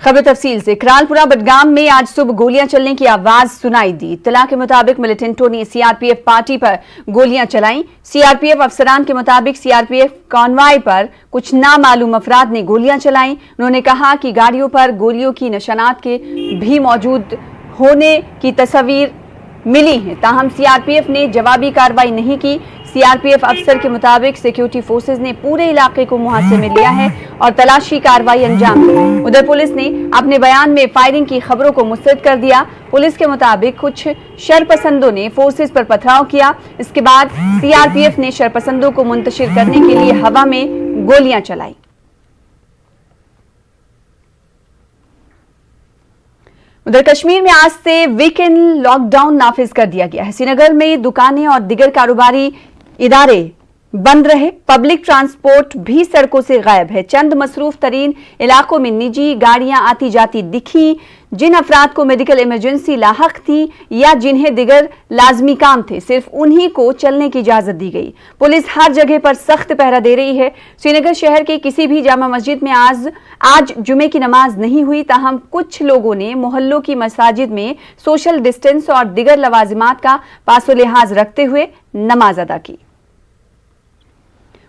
खबर तफसील से। करालपुरा बडगाम में आज सुबह गोलियां चलने की आवाज सुनाई दी। इत्तला के मुताबिक मिलिटेंटों ने सीआरपीएफ पार्टी पर गोलियां चलाई। सीआरपीएफ अफसरान के मुताबिक सीआरपीएफ कॉन्वाय पर कुछ नामालूम अफराद ने गोलियां चलाई। उन्होंने कहा कि गाड़ियों पर गोलियों की निशानात के भी मौजूद होने की तस्वीर मिली है, ताहम सीआरपीएफ ने जवाबी कार्रवाई नहीं की। सीआरपीएफ अफसर के मुताबिक सिक्योरिटी फोर्सेज ने पूरे इलाके को मुहासे में लिया है और तलाशी कार्रवाई अंजाम दी। उधर पुलिस ने अपने बयान में फायरिंग की खबरों को मुस्तरद कर दिया। पुलिस के मुताबिक कुछ शरपसंदों ने फोर्सेज पर पथराव किया। इसके बाद सीआरपीएफ ने शरपसंदों को मुंतशिर करने के लिए हवा में गोलियां चलाई। उधर कश्मीर में आज से वीकेंड लॉकडाउन नाफिज कर दिया गया है। श्रीनगर में दुकानें और दिगर कारोबारी इदारे बंद रहे। पब्लिक ट्रांसपोर्ट भी सड़कों से गायब है। चंद मसरूफ तरीन इलाकों में निजी गाड़ियां आती जाती दिखी। जिन अफराद को मेडिकल इमरजेंसी लाहक थी या जिन्हें दिगर लाजमी काम थे, सिर्फ उन्हीं को चलने की इजाजत दी गई। पुलिस हर जगह पर सख्त पहरा दे रही है। श्रीनगर शहर के किसी भी जामा मस्जिद में आज जुमे की नमाज नहीं हुई, ताहम कुछ लोगों ने मोहल्लों की मसाजिद में सोशल डिस्टेंस और दिगर लवाजिमात का पासो लिहाज रखते हुए नमाज अदा की।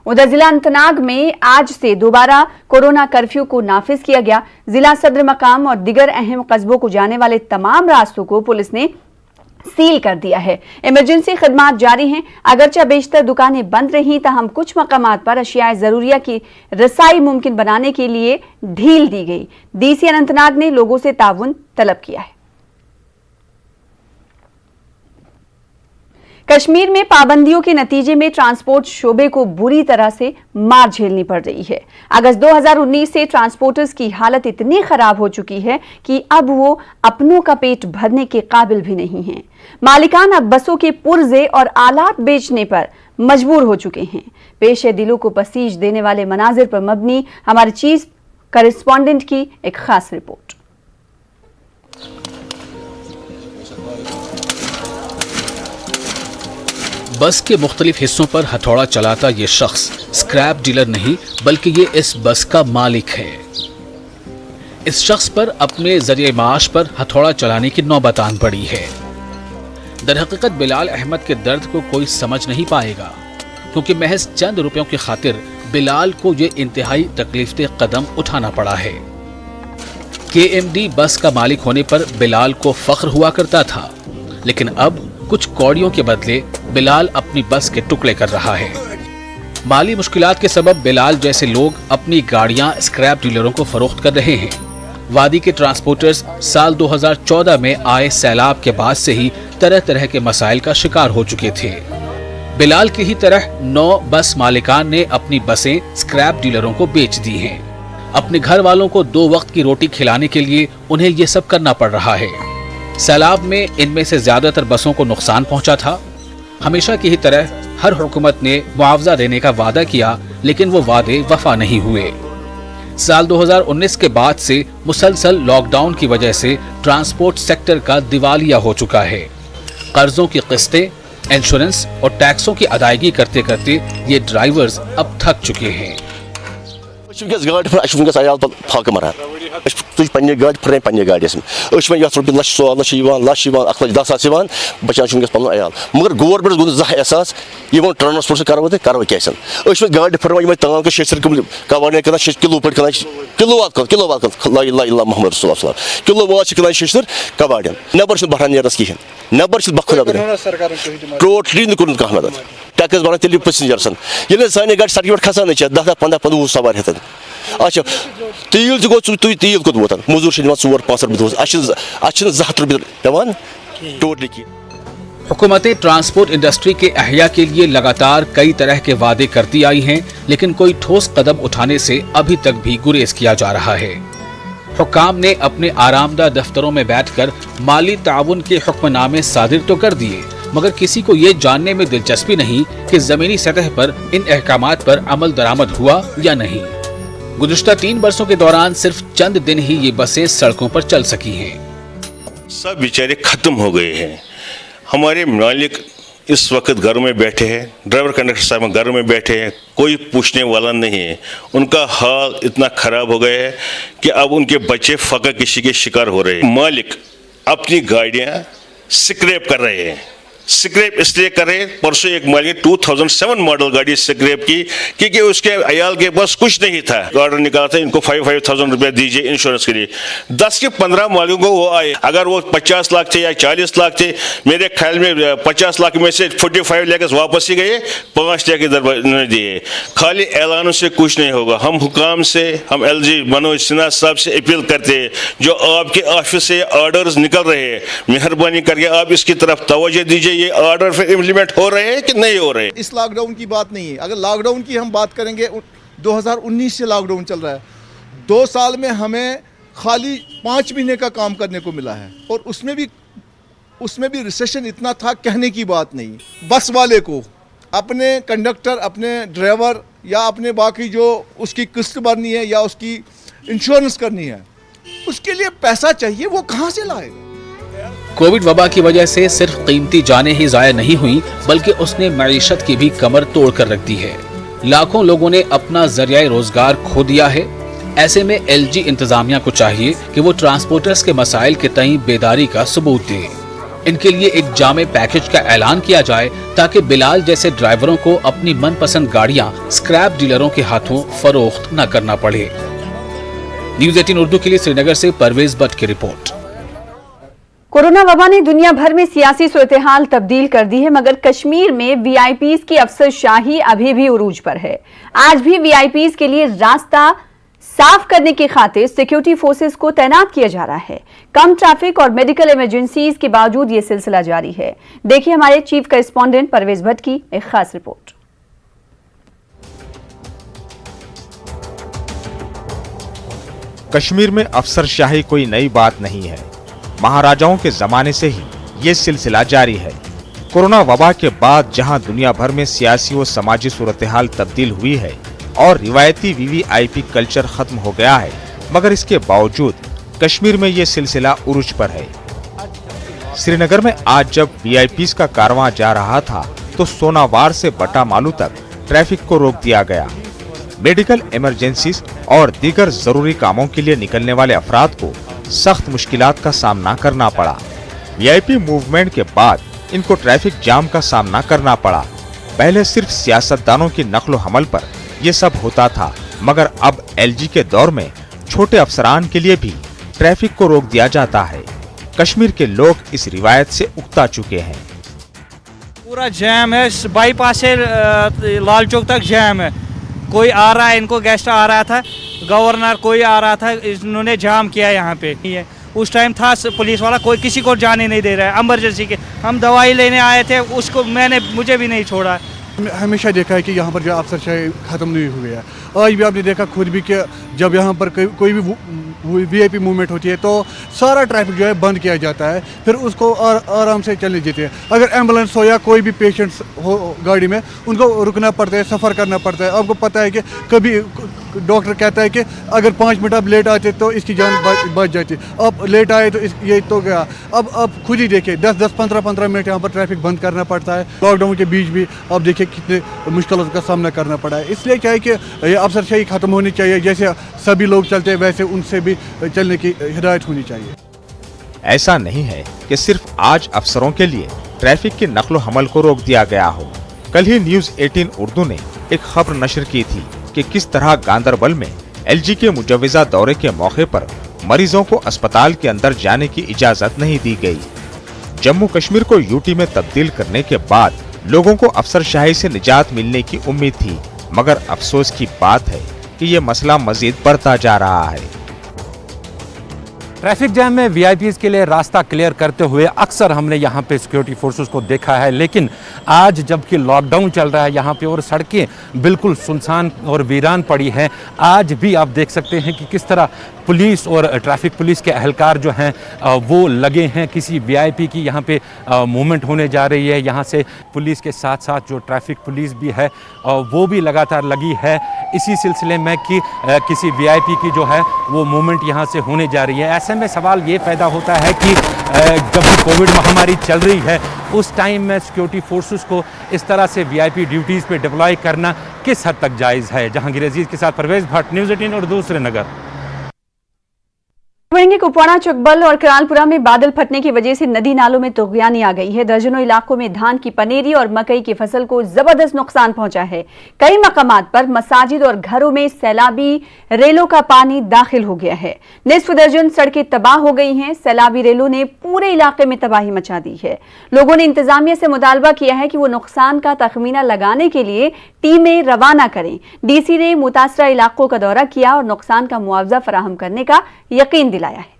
उधर जिला अनंतनाग में आज से दोबारा कोरोना कर्फ्यू को नाफिज किया गया। जिला सदर मकाम और दिगर अहम कस्बों को जाने वाले तमाम रास्तों को पुलिस ने सील कर दिया है। इमरजेंसी खदमात जारी हैं। अगरचे बेशतर दुकानें बंद रहीं, ताहम कुछ मकामात पर अशियाए जरूरिया की रसाई मुमकिन बनाने के लिए ढील दी गई। डीसी अनंतनाग ने लोगों से ताउन तलब किया है। कश्मीर में पाबंदियों के नतीजे में ट्रांसपोर्ट शोबे को बुरी तरह से मार झेलनी पड़ रही है। अगस्त 2019 से ट्रांसपोर्टर्स की हालत इतनी खराब हो चुकी है कि अब वो अपनों का पेट भरने के काबिल भी नहीं हैं। मालिकान अब बसों के पुर्जे और आलात बेचने पर मजबूर हो चुके हैं। पेश है दिलों को पसीज देने वाले मनाजिर पर मबनी हमारे चीफ करेस्पॉन्डेंट की एक खास रिपोर्ट। बस के मुख्तलिफ हिस्सों पर हथौड़ा चलाता ये शख्स स्क्रैप डीलर नहीं बल्कि ये इस बस का मालिक है। इस शख्स पर अपने जरिए माश पर हथौड़ा चलाने की नौबत आन पड़ी है। दरहकीकत बिलाल अहमद के दर्द को कोई समझ नहीं पाएगा, क्योंकि महज चंद रुपयों की खातिर बिलाल को ये इंतहाई तकलीफदेह कदम उठाना पड़ा है। KMD बस का मालिक होने पर बिलाल को फख्र हुआ करता था, लेकिन अब कुछ कौड़ियों के बदले बिलाल अपनी बस के टुकड़े कर रहा है। माली मुश्किलात के सबब बिलाल जैसे लोग अपनी गाड़ियां स्क्रैप डीलरों को फरोख्त कर रहे हैं। वादी के ट्रांसपोर्टर्स साल 2014 में आए सैलाब के बाद से ही तरह तरह के मसाइल का शिकार हो चुके थे। बिलाल की ही तरह 9 बस मालिकान ने अपनी बसें स्क्रैप डीलरों को बेच दी हैं। अपने घर वालों को 2 वक्त की रोटी खिलाने के लिए उन्हें ये सब करना पड़ रहा है। सैलाब में इनमें से ज्यादातर बसों को नुकसान पहुंचा था। हमेशा की ही तरह हर हुकूमत ने मुआवजा देने का वादा किया, लेकिन वो वादे वफा नहीं हुए। साल 2019 के बाद से मुसलसल लॉकडाउन की वजह से ट्रांसपोर्ट सेक्टर का दिवालिया हो चुका है। कर्जों की किस्तें, इंश्योरेंस और टैक्सों की अदायगी करते करते ये ड्राइवर्स अब थक चुके हैं। पन्ने गाड़ी फुर्रें पन्ने गाड़ी में यथ रुपये लक्ष 100 लक्ष 1,10,000 बचान पन अयाल, मगर गवर्नमेंट गो जह एहसास ये ट्रांसपोर्ट करो तो करो क्या गाड़ी फुर्रें तान के शेर कवाड़ कर किलो पे किलो वात मोहम्मद रसूल किलो वात कलान शेर कवाड़ नबर बहरान नेरस कहें नबर बखुद टोटली कह मदद टैक्स बना तेल पैसेंजरसन ये सानी गाड़ी सड़क पे खसान 10-15 सवार हेतन। अच्छा तेल गो तेल कोत वोतान मजूर 4-5 रुपये अच्छे 100 रुपये पेवान टोटली की। हुकूमतें ट्रांसपोर्ट इंडस्ट्री के अहया के लिए लगातार कई तरह के वादे करती आई हैं, लेकिन कोई ठोस कदम उठाने से अभी तक भी गुरेज किया जा रहा है। हुक्काम ने अपने आरामदा दफ्तरों में बैठकर माली ताउन के हुक्मनामे सादिर तो कर दिए, मगर किसी को ये जानने में दिलचस्पी नहीं कि जमीनी सतह पर इन अहकामात पर अमल दरामद हुआ या नहीं। गुज़िश्ता 3 वर्षों के दौरान सिर्फ चंद दिन ही ये बसें सड़कों पर चल सकी हैं। सब बेचारे खत्म हो गए हैं। हमारे मालिक इस वक्त घरों में बैठे हैं, ड्राइवर कंडक्टर साहब घरों में बैठे हैं, कोई पूछने वाला नहीं है। उनका हाल इतना ख़राब हो गया है कि अब उनके बच्चे फ़क़र किसी के शिकार हो रहे हैं। मालिक अपनी गाड़ियाँ स्क्रैप कर रहे हैं। स्क्रैप इसलिए कर रहे हैं, परसों एक मालिक 2007 मॉडल गाड़ी स्क्रैप की क्योंकि उसके अयाल के पास कुछ नहीं था। ऑर्डर निकाला था, इनको 5,000 रुपया दीजिए इंश्योरेंस के लिए। 10 के 15 मालिकों को वो आए, अगर वो 50 लाख थे या 40 लाख थे, मेरे ख्याल में 50 लाख में से 45 लेकर वापस ही गए, 5 लाख इधर नहीं दिए। खाली ऐलानों से कुछ नहीं होगा। हम हुकाम से, हम LG मनोज सिन्हा साहब से अपील करते हैं, जो आपके ऑफिस से ऑर्डर्स निकल रहे हैं, मेहरबानी करके आप इसकी तरफ तवज्जो दीजिए। ये ऑर्डर फिर इम्प्लीमेंट हो रहे हैं कि नहीं हो रहे? इस लॉकडाउन की बात नहीं है। अगर लॉकडाउन की हम बात करेंगे, 2019 से लॉकडाउन चल रहा है। 2 साल में हमें खाली 5 महीने का काम करने को मिला है, और उसमें भी रिसेशन इतना था, कहने की बात नहीं। बस वाले को अपने कंडक्टर, अपने ड्राइवर या अपने बाकी जो उसकी किस्त भरनी है या उसकी इंश्योरेंस करनी है, उसके लिए पैसा चाहिए, वो कहाँ से लाएगा? कोविड वबा की वजह से सिर्फ कीमती जानें ही ज़ाया नहीं हुई, बल्कि उसने मईशत की भी कमर तोड़ कर रख दी है। लाखों लोगों ने अपना जरिया रोजगार खो दिया है। ऐसे में LG इंतजामिया को चाहिए कि वो ट्रांसपोर्टर्स के मसाइल के तई बेदारी का सबूत दे। इनके लिए एक जामे पैकेज का ऐलान किया जाए ताकि बिलाल जैसे ड्राइवरों को अपनी मनपसंद गाड़ियां स्क्रैप डीलरों के हाथों फरोख्त न करना पड़े। न्यूज़ 18 उर्दू के लिए श्रीनगर से परवेज भट्ट की रिपोर्ट। कोरोना वबा ने दुनिया भर में सियासी सूरत-ए-हाल तब्दील कर दी है, मगर कश्मीर में VIPs की अफसरशाही अभी भी उरूज पर है। आज भी VIPs के लिए रास्ता साफ करने की खातिर सिक्योरिटी फोर्सेस को तैनात किया जा रहा है। कम ट्रैफिक और मेडिकल इमरजेंसीज के बावजूद ये सिलसिला जारी है। देखिए हमारे चीफ करेस्पॉन्डेंट परवेज भट्ट की एक खास रिपोर्ट। कश्मीर में अफसरशाही कोई नई बात नहीं है। महाराजाओं के जमाने से ही ये सिलसिला जारी है। कोरोना वबा के बाद जहां दुनिया भर में सियासी और समाजी सूरत-ए-हाल तब्दील हुई है और रिवायती VVIP कल्चर खत्म हो गया है, मगर इसके बावजूद कश्मीर में ये सिलसिला उरूज पर है। श्रीनगर में आज जब VIPs का कारवां जा रहा था तो सोनावार से बटा मालू तक ट्रैफिक को रोक दिया गया। मेडिकल इमरजेंसीज और दीगर जरूरी कामों के लिए निकलने वाले अफराद को सख्त मुश्किलात का सामना करना पड़ा। VIP मूवमेंट के बाद इनको ट्रैफिक जाम का सामना करना पड़ा। पहले सिर्फ सियासतदानों की नक्लो हमल पर ये सब होता था, मगर अब LG के दौर में छोटे अफसरान के लिए भी ट्रैफिक को रोक दिया जाता है। कश्मीर के लोग इस रिवायत से उकता चुके हैं। पूरा जैम है, बाईपास से लाल चौक तक जैम है। कोई आ रहा है, इनको गेस्ट आ रहा था, गवर्नर कोई आ रहा था, इन्होंने जाम किया यहाँ पे। उस टाइम था पुलिस वाला, कोई किसी को जाने नहीं दे रहा है। इमरजेंसी के हम दवाई लेने आए थे, उसको मुझे भी नहीं छोड़ा। हमेशा देखा है कि यहाँ पर जो अफसरशाही ख़त्म नहीं हुई है। आज भी आपने देखा खुद भी कि जब यहाँ पर कोई भी VIP मूवमेंट होती है तो सारा ट्रैफिक जो है बंद किया जाता है, फिर उसको आराम से चलने देते हैं। अगर एम्बुलेंस हो या कोई भी पेशेंट्स हो गाड़ी में, उनको रुकना पड़ता है, सफ़र करना पड़ता है। आपको पता है कि कभी डॉक्टर कहता है कि अगर 5 मिनट आप लेट आते तो इसकी जान बच जाती, अब लेट आए तो ये तो गया। अब खुद ही देखिए 10-10, 15-15 मिनट यहाँ पर ट्रैफिक बंद करना पड़ता है। लॉकडाउन के बीच भी आप देखिए कितने मुश्किलों का सामना करना पड़ा है। इसलिए क्या है कि ये अफसरशाही ख़त्म होनी चाहिए। जैसे सभी लोग चलते हैं वैसे उनसे भी चलने की हिदायत होनी चाहिए। ऐसा नहीं है कि सिर्फ आज अफसरों के लिए ट्रैफिक के नकलो हमल को रोक दिया गया हो। कल ही न्यूज़ 18 उर्दू ने एक खबर नशर की थी कि किस तरह गांदरबल में LG के मुजव्वज़ा दौरे के मौके पर मरीजों को अस्पताल के अंदर जाने की इजाजत नहीं दी गई। जम्मू कश्मीर को UT में तब्दील करने के बाद लोगों को अफसरशाही से निजात मिलने की उम्मीद थी, मगर अफसोस की बात है कि ये मसला मजीद बढ़ता जा रहा है। ट्रैफिक जैम में VIPs के लिए रास्ता क्लियर करते हुए अक्सर हमने यहाँ पे सिक्योरिटी फोर्सेस को देखा है, लेकिन आज जबकि लॉकडाउन चल रहा है यहाँ पे और सड़कें बिल्कुल सुनसान और वीरान पड़ी हैं, आज भी आप देख सकते हैं कि किस तरह पुलिस और ट्रैफिक पुलिस के एहलकार जो हैं वो लगे हैं। किसी VIP की यहाँ पे मूवमेंट होने जा रही है, यहाँ से पुलिस के साथ साथ जो ट्रैफिक पुलिस भी है वो भी लगातार लगी है इसी सिलसिले में कि किसी VIP की जो है वो मूवमेंट यहाँ से होने जा रही है। ऐसे में सवाल ये पैदा होता है कि जब भी कोविड महामारी चल रही है उस टाइम में सिक्योरिटी फोर्सेस को इस तरह से वीआईपी ड्यूटीज़ पे डिप्लॉय करना किस हद तक जायज़ है। जहांगीर अजीज़ के साथ परवेज भट्ट, न्यूज़ 18 उर्दू, श्रीनगर। बढ़ेंगे कुपवाड़ा, चकबल और करालपुरा में बादल फटने की वजह से नदी नालों में तुगयानी आ गई है। दर्जनों इलाकों में धान की पनेरी और मकई की फसल को जबरदस्त नुकसान पहुंचा है। कई मकामात पर मसाजिद और घरों में सैलाबी रेलों का पानी दाखिल हो गया है। निस्फ दर्जन सड़कें तबाह हो गई हैं। सैलाबी रेलों ने पूरे इलाके में तबाही मचा दी है। लोगों ने इंतजामिया से मुतालबा किया है कि वो नुकसान का तखमीना लगाने के लिए टीमें रवाना करें। डीसी ने मुतासरा इलाकों का दौरा किया और नुकसान का मुआवजा फराहम करने का यकीन दिलाया है।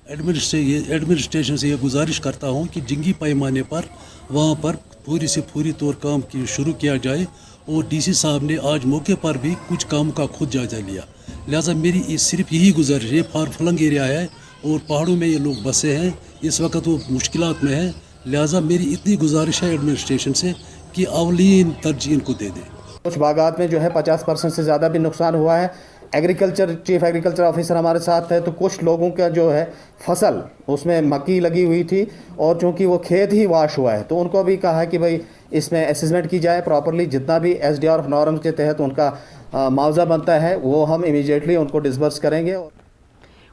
एडमिनिस्ट्रेशन से ये गुजारिश करता हूँ कि जंगी पैमाने पर वहाँ पर पूरी से पूरी तौर काम की शुरू किया जाए और डीसी साहब ने आज मौके पर भी कुछ काम का खुद जायजा लिया। लिहाजा मेरी सिर्फ यही गुजारिश है, फार फ्लंग एरिया है और पहाड़ों में ये लोग बसे हैं, इस वक्त वो मुश्किलात में हैं। लिहाजा मेरी इतनी गुजारिश है एडमिनिस्ट्रेशन से कि अवलीन तरजीह इनको दे दें। कुछ बागात में जो है 50% से ज़्यादा भी नुकसान हुआ है। एग्रीकल्चर चीफ एग्रीकल्चर ऑफिसर हमारे साथ है, तो कुछ लोगों का जो है फसल उसमें मक्की लगी हुई थी और चूँकि वो खेत ही वाश हुआ है तो उनको भी कहा कि भाई इसमें असेसमेंट की जाए प्रॉपरली, जितना भी SDR नॉर्म्स के तहत उनका मुआवजा बनता है वो हम इमीडिएटली उनको डिसबर्स करेंगे।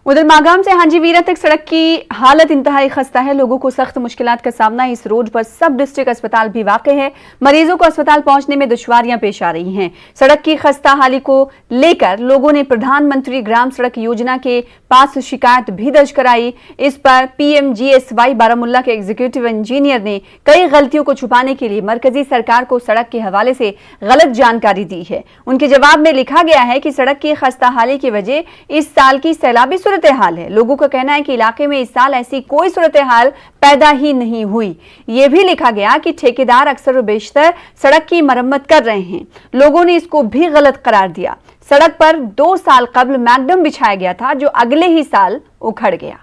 उधर मागाम से हांजीवीरा तक सड़क की हालत इंतहाई खस्ता है। लोगों को सख्त मुश्किलात का सामना। इस रोड पर सब डिस्ट्रिक्ट अस्पताल भी वाक़ है। मरीजों को अस्पताल पहुंचने में दुश्वारियां पेश आ रही हैं। सड़क की खस्ता हाली को लेकर लोगों ने प्रधानमंत्री ग्राम सड़क योजना के पास शिकायत भी दर्ज कराई। इस पर PMGSY बारामुल्ला के एग्जीक्यूटिव इंजीनियर ने कई गलतियों को छुपाने के लिए मरकजी सरकार को सड़क के हवाले से गलत जानकारी दी है। उनके जवाब में लिखा गया है कि सड़क की खस्ता हाली की वजह इस साल की सैलाबी सूरत हाल है। लोगों का कहना है कि इलाके में इस साल ऐसी कोई सूरत हाल पैदा ही नहीं हुई। यह भी लिखा गया कि ठेकेदार अक्सर व बेशतर सड़क की मरम्मत कर रहे हैं। लोगों ने इसको भी गलत करार दिया। सड़क पर 2 साल कबल मैगडम बिछाया गया था जो अगले ही साल उखड़ गया।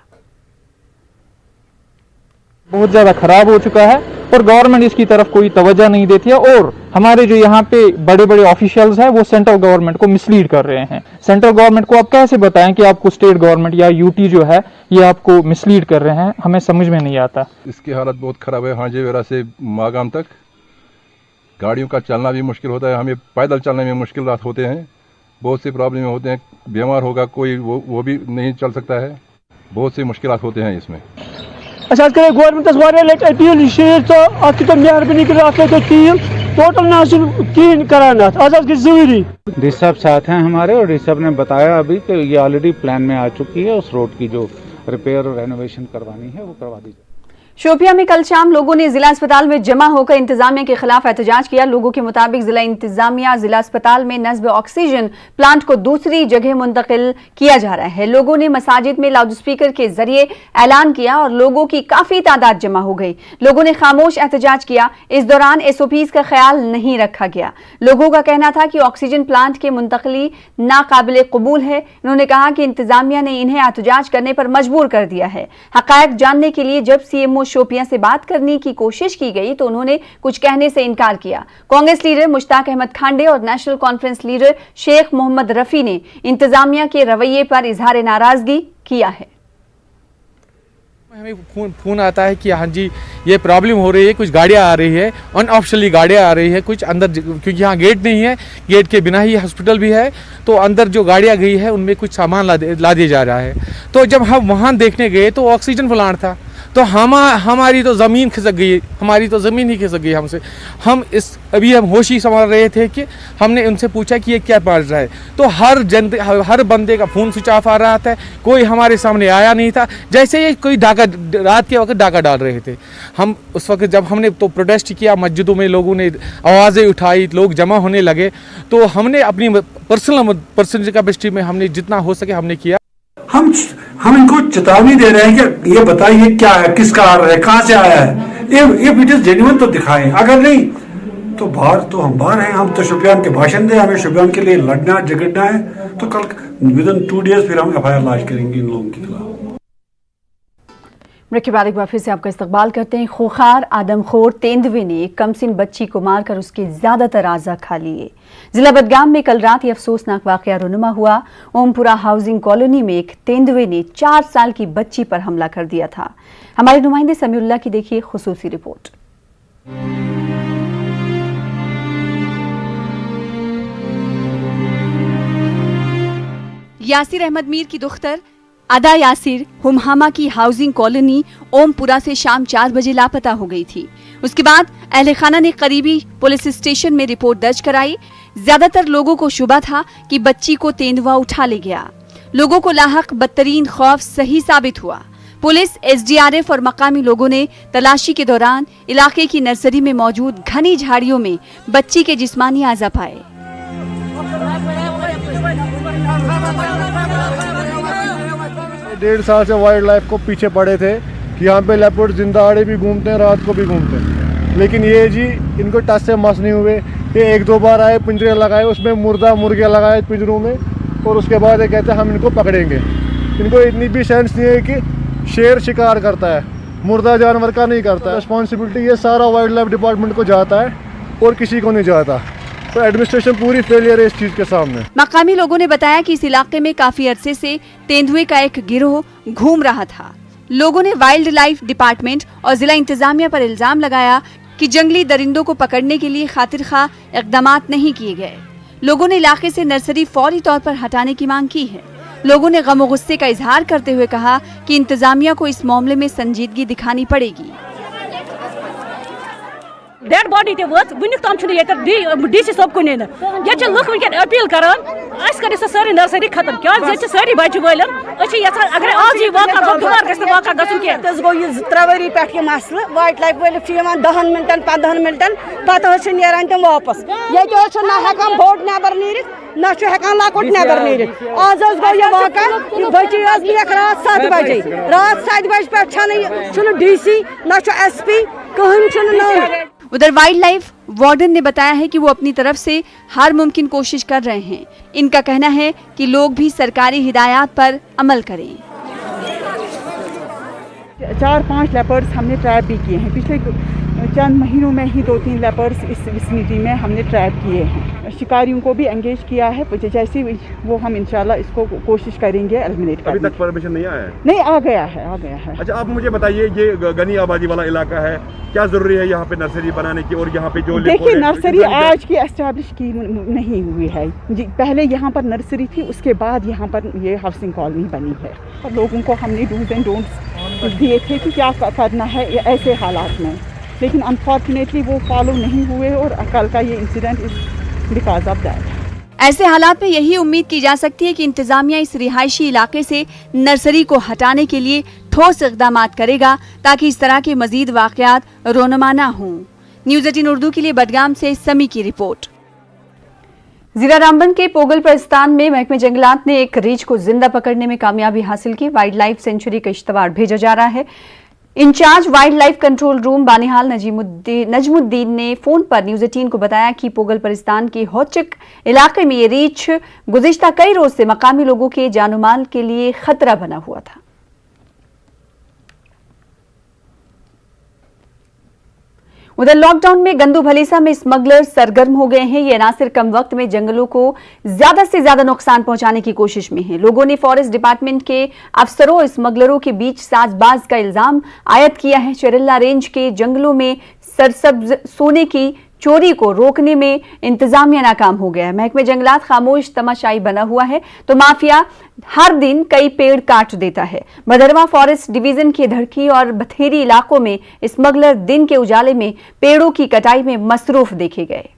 बहुत ज़्यादा खराब हो चुका है और गवर्नमेंट इसकी तरफ कोई तवज्जो नहीं देती है और हमारे जो यहाँ पे बड़े बड़े ऑफिशियल्स हैं वो सेंट्रल गवर्नमेंट को मिसलीड कर रहे हैं। सेंट्रल गवर्नमेंट को आप कैसे बताएं कि आपको स्टेट गवर्नमेंट या यूटी जो है ये आपको मिसलीड कर रहे हैं, हमें समझ में नहीं आता। इसकी हालत बहुत ख़राब है। हांजीवेरा से मागाम तक गाड़ियों का चलना भी मुश्किल होता है, हमें पैदल चलने में मुश्किल होते हैं, बहुत सी प्रॉब्लम होते हैं। बीमार होगा कोई वो भी नहीं चल सकता है, बहुत सी मुश्किलात होते हैं इसमें। अच्छा गवर्नमेंटस लेट अपील तो मेहरबानी टोटल ना कहीं करान जरूरी। रिसब साथ हैं हमारे और रिसब ने बताया अभी कि ये ऑलरेडी प्लान में आ चुकी है, उस रोड की जो रिपेयर और रेनोवेशन करवानी है वो करवा दी जाए। शोपियां में कल शाम लोगों ने जिला अस्पताल में जमा होकर इंतजामिया के खिलाफ एहतजाज किया। लोगों के मुताबिक जिला इंतजामिया जिला अस्पताल में नस्ब ऑक्सीजन प्लांट को दूसरी जगह मुंतकिल किया जा रहा है। लोगों ने मसाजिद में लाउड स्पीकर के जरिए ऐलान किया और लोगों की काफी तादाद जमा हो गई। लोगों ने खामोश एहतजाज किया। इस दौरान SOPs का ख्याल नहीं रखा गया। लोगों का कहना था कि ऑक्सीजन प्लांट के मुंतकली नाकाबिल कबूल है। उन्होंने कहा कि इंतजामिया ने इन्हें एहतजाज करने पर मजबूर कर दिया है। हकायक जानने के लिए जब CMO शोपियां से बात करने की कोशिश की गई तो उन्होंने कुछ कहने से इनकार किया। कांग्रेस लीडर मुश्ताक अहमद खांडे और नेशनल कॉन्फ्रेंस लीडर शेख मोहम्मद रफी ने इंतजामिया के रवैये पर इजहार नाराजगी किया है। हमें फोन आता है कि हाँ जी ये प्रॉब्लम हो रही है, कुछ गाड़ियाँ आ रही है, अनऑफिशियली गाड़ियाँ आ रही है कुछ अंदर, क्योंकि यहाँ गेट नहीं है, गेट के बिना ही हॉस्पिटल भी है, तो अंदर जो गाड़ियाँ गई है उनमें कुछ सामान ला दिया जा रहा है। तो जब हम वहाँ देखने गए तो ऑक्सीजन प्लांट था, तो हमारी तो ज़मीन खिसक गई, हमारी तो ज़मीन ही खिसक गई हमसे। अभी हम होश ही संभाल रहे थे कि हमने उनसे पूछा कि ये क्या पड़ रहा है, तो हर बंदे का फ़ोन स्विच ऑफ आ रहा था, कोई हमारे सामने आया नहीं था, जैसे ये कोई रात के वक्त डाका डाल रहे थे। हम उस वक्त जब हमने तो प्रोटेस्ट किया, मस्जिदों में लोगों ने आवाज़ें उठाई, लोग जमा होने लगे, तो हमने अपनी पर्सनल कैपेसिटी में हमने जितना हो सके हमने किया। हम इनको चेतावनी दे रहे हैं कि ये बताइए क्या है, किसका आ रहा है, कहाँ से आया है, ये इट इज जेन्युइन तो दिखाएं, अगर नहीं तो हम बाहर हैं, हम तो शोपियान के बाशिंदे, हमें शोपियान के लिए लड़ना झगड़ना है, तो कल विदिन 2 डेज फिर हम FIR लॉन्च करेंगे इन लोगों के खिलाफ। ब्रेक के बाद एक बार फिर से आपका इस्तकबाल करते हैं। खूंखार आदमखोर तेंदुए ने एक कमसिन बच्ची को मारकर उसके ज्यादातर आज़ा खा लिए। जिला बडगाम में कल रात ये अफसोसनाक वाकया रुनुमा हुआ। ओमपुरा हाउसिंग कॉलोनी में एक तेंदुए ने 4 साल की बच्ची पर हमला कर दिया था। हमारे नुमाइंदे समीउल्लाह की देखिए खुसूसी रिपोर्ट। यासिर अहमद मीर की दुख्तर अदा यासिर हुमहामा की हाउसिंग कॉलोनी ओमपुरा से शाम 4 बजे लापता हो गई थी। उसके बाद अहले खाना ने करीबी पुलिस स्टेशन में रिपोर्ट दर्ज कराई। ज्यादातर लोगों को शुबा था कि बच्ची को तेंदुआ उठा ले गया। लोगों को लाहक बदतरीन खौफ सही साबित हुआ। पुलिस, SDRF और मकामी लोगों ने तलाशी के दौरान इलाके की नर्सरी में मौजूद घनी झाड़ियों में बच्ची के जिस्मानी आज़ा पाए। 1.5 साल से वाइल्ड लाइफ को पीछे पड़े थे कि यहाँ पे लेपर्ड जिंदाड़े भी घूमते हैं, रात को भी घूमते हैं, लेकिन ये जी इनको टच से मस नहीं हुए। ये 1-2 बार आए, पिंजरे लगाए, उसमें मुर्दा मुर्गे लगाए पिंजरों में, और उसके बाद ये कहते हैं हम इनको पकड़ेंगे। इनको इतनी भी सेंस नहीं है कि शेर शिकार करता है, मुर्दा जानवर का नहीं करता। रिस्पॉन्सिबिलिटी ये सारा वाइल्ड लाइफ डिपार्टमेंट को जाता है और किसी को नहीं जाता, तो एडमिनिस्ट्रेशन पूरी फेलियर है इस चीज के सामने। मकामी लोगों ने बताया कि इस इलाके में काफी अरसे से तेंदुए का एक गिरोह घूम रहा था। लोगों ने वाइल्ड लाइफ डिपार्टमेंट और जिला इंतजामिया पर इल्जाम लगाया कि जंगली दरिंदों को पकड़ने के लिए खातिर खा इक़दामात नहीं किए गए। लोगों ने इलाके से नर्सरी फौरी तौर पर हटाने की मांग की है। लोगों ने गम और गुस्से का इजहार करते हुए कहा कि इंतजामिया को इस मामले में संजीदगी दिखानी पड़ेगी। डेड बॉडी ते वत वुनिक ताम छुन ये डीसी सब को ने ये छ लुक वनकन अपील करन अस करे सारी नर्सरी खत्म क्या जे छ सारी बच्चे वलन अछि यसा अगर आज ये वाका दुबार गस वाका गसन के तस गो ये 3 वरी पेट के मसले वाइल्ड लाइफ वाले छ यमान 10 मिनटन 15 मिनटन पता छ नेरान तम वापस ये जो छ ना हकम बोर्ड नेबर नीर ना छ हकम लाकोट नेबर नीर आज गो ये वाका ये बच्चे आज लेख रात 7 बजे पे छ डीसी ना छ एसपी कहन छ न। उधर वाइल्ड लाइफ वार्डन ने बताया है कि वो अपनी तरफ से हर मुमकिन कोशिश कर रहे हैं। इनका कहना है कि लोग भी सरकारी हिदायत पर अमल करें। 4-5 लेपर्ड्स हमने ट्रैप भी किए हैं। पिछले चंद महीनों में ही 2-3 लेपर्ड्स इस विसिनिटी में हमने ट्रैप किए हैं। शिकारियों को भी एंगेज किया है, जैसे वो हम इंशाल्लाह इसको कोशिश करेंगे एलिमिनेट करने। अभी तक परमिशन नहीं आया है? नहीं, आ गया है। अच्छा, आप मुझे बताइए, ये घनी आबादी वाला इलाका है, क्या जरूरी है यहाँ पे नर्सरी बनाने की? और यहाँ पे जो देखिए, नर्सरी आज की एस्टैब्लिश की नहीं हुई है जी। पहले यहाँ पर नर्सरी थी, उसके बाद यहाँ पर ये हाउसिंग कॉलोनी बनी है। और लोगों को हमने डूज एंड डोंट्स दिए थे कि क्या करना है ऐसे हालात में, लेकिन अनफॉर्चुनेटली वो फॉलो नहीं हुए और कल का ये incident is because of that. ऐसे हालात में यही उम्मीद की जा सकती है कि इंतजामिया इस रिहायशी इलाके से नर्सरी को हटाने के लिए ठोस इक़दाम करेगा ताकि इस तरह के मजीद वाक़यात रोनमा ना हों। न्यूज़ 18 उर्दू के लिए बडगाम से समी की रिपोर्ट। ज़िला रामबन के पोगल परिस्तान में महकमे जंगलात ने एक रीछ को जिंदा पकड़ने में कामयाबी हासिल की। वाइल्ड लाइफ सेंचुरी का इश्तवार भेजा जा रहा है। Incharge wild life control room Banihal Najmuddin ने फोन पर न्यूज़ 18 को बताया कि पोगल परिस्तान के होचक इलाके में ये रीछ गुज़िश्ता कई रोज से मकामी लोगों के जानो माल के लिए खतरा बना हुआ था। उधर लॉकडाउन में गंदू भलीसा में स्मगलर सरगर्म हो गए हैं। ये ना सिर्फ कम वक्त में जंगलों को ज्यादा से ज्यादा नुकसान पहुंचाने की कोशिश में हैं। लोगों ने फॉरेस्ट डिपार्टमेंट के अफसरों और स्मगलरों के बीच साजबाज का इल्जाम आयद किया है। चेरल्ला रेंज के जंगलों में सरसब्ज सोने की चोरी को रोकने में इंतजामिया नाकाम हो गया है। महकमे जंगलात खामोश तमाशाई बना हुआ है तो माफिया हर दिन कई पेड़ काट देता है। भदरवा फॉरेस्ट डिवीजन के धड़की और बथेरी इलाकों में स्मगलर दिन के उजाले में पेड़ों की कटाई में मसरूफ देखे गए।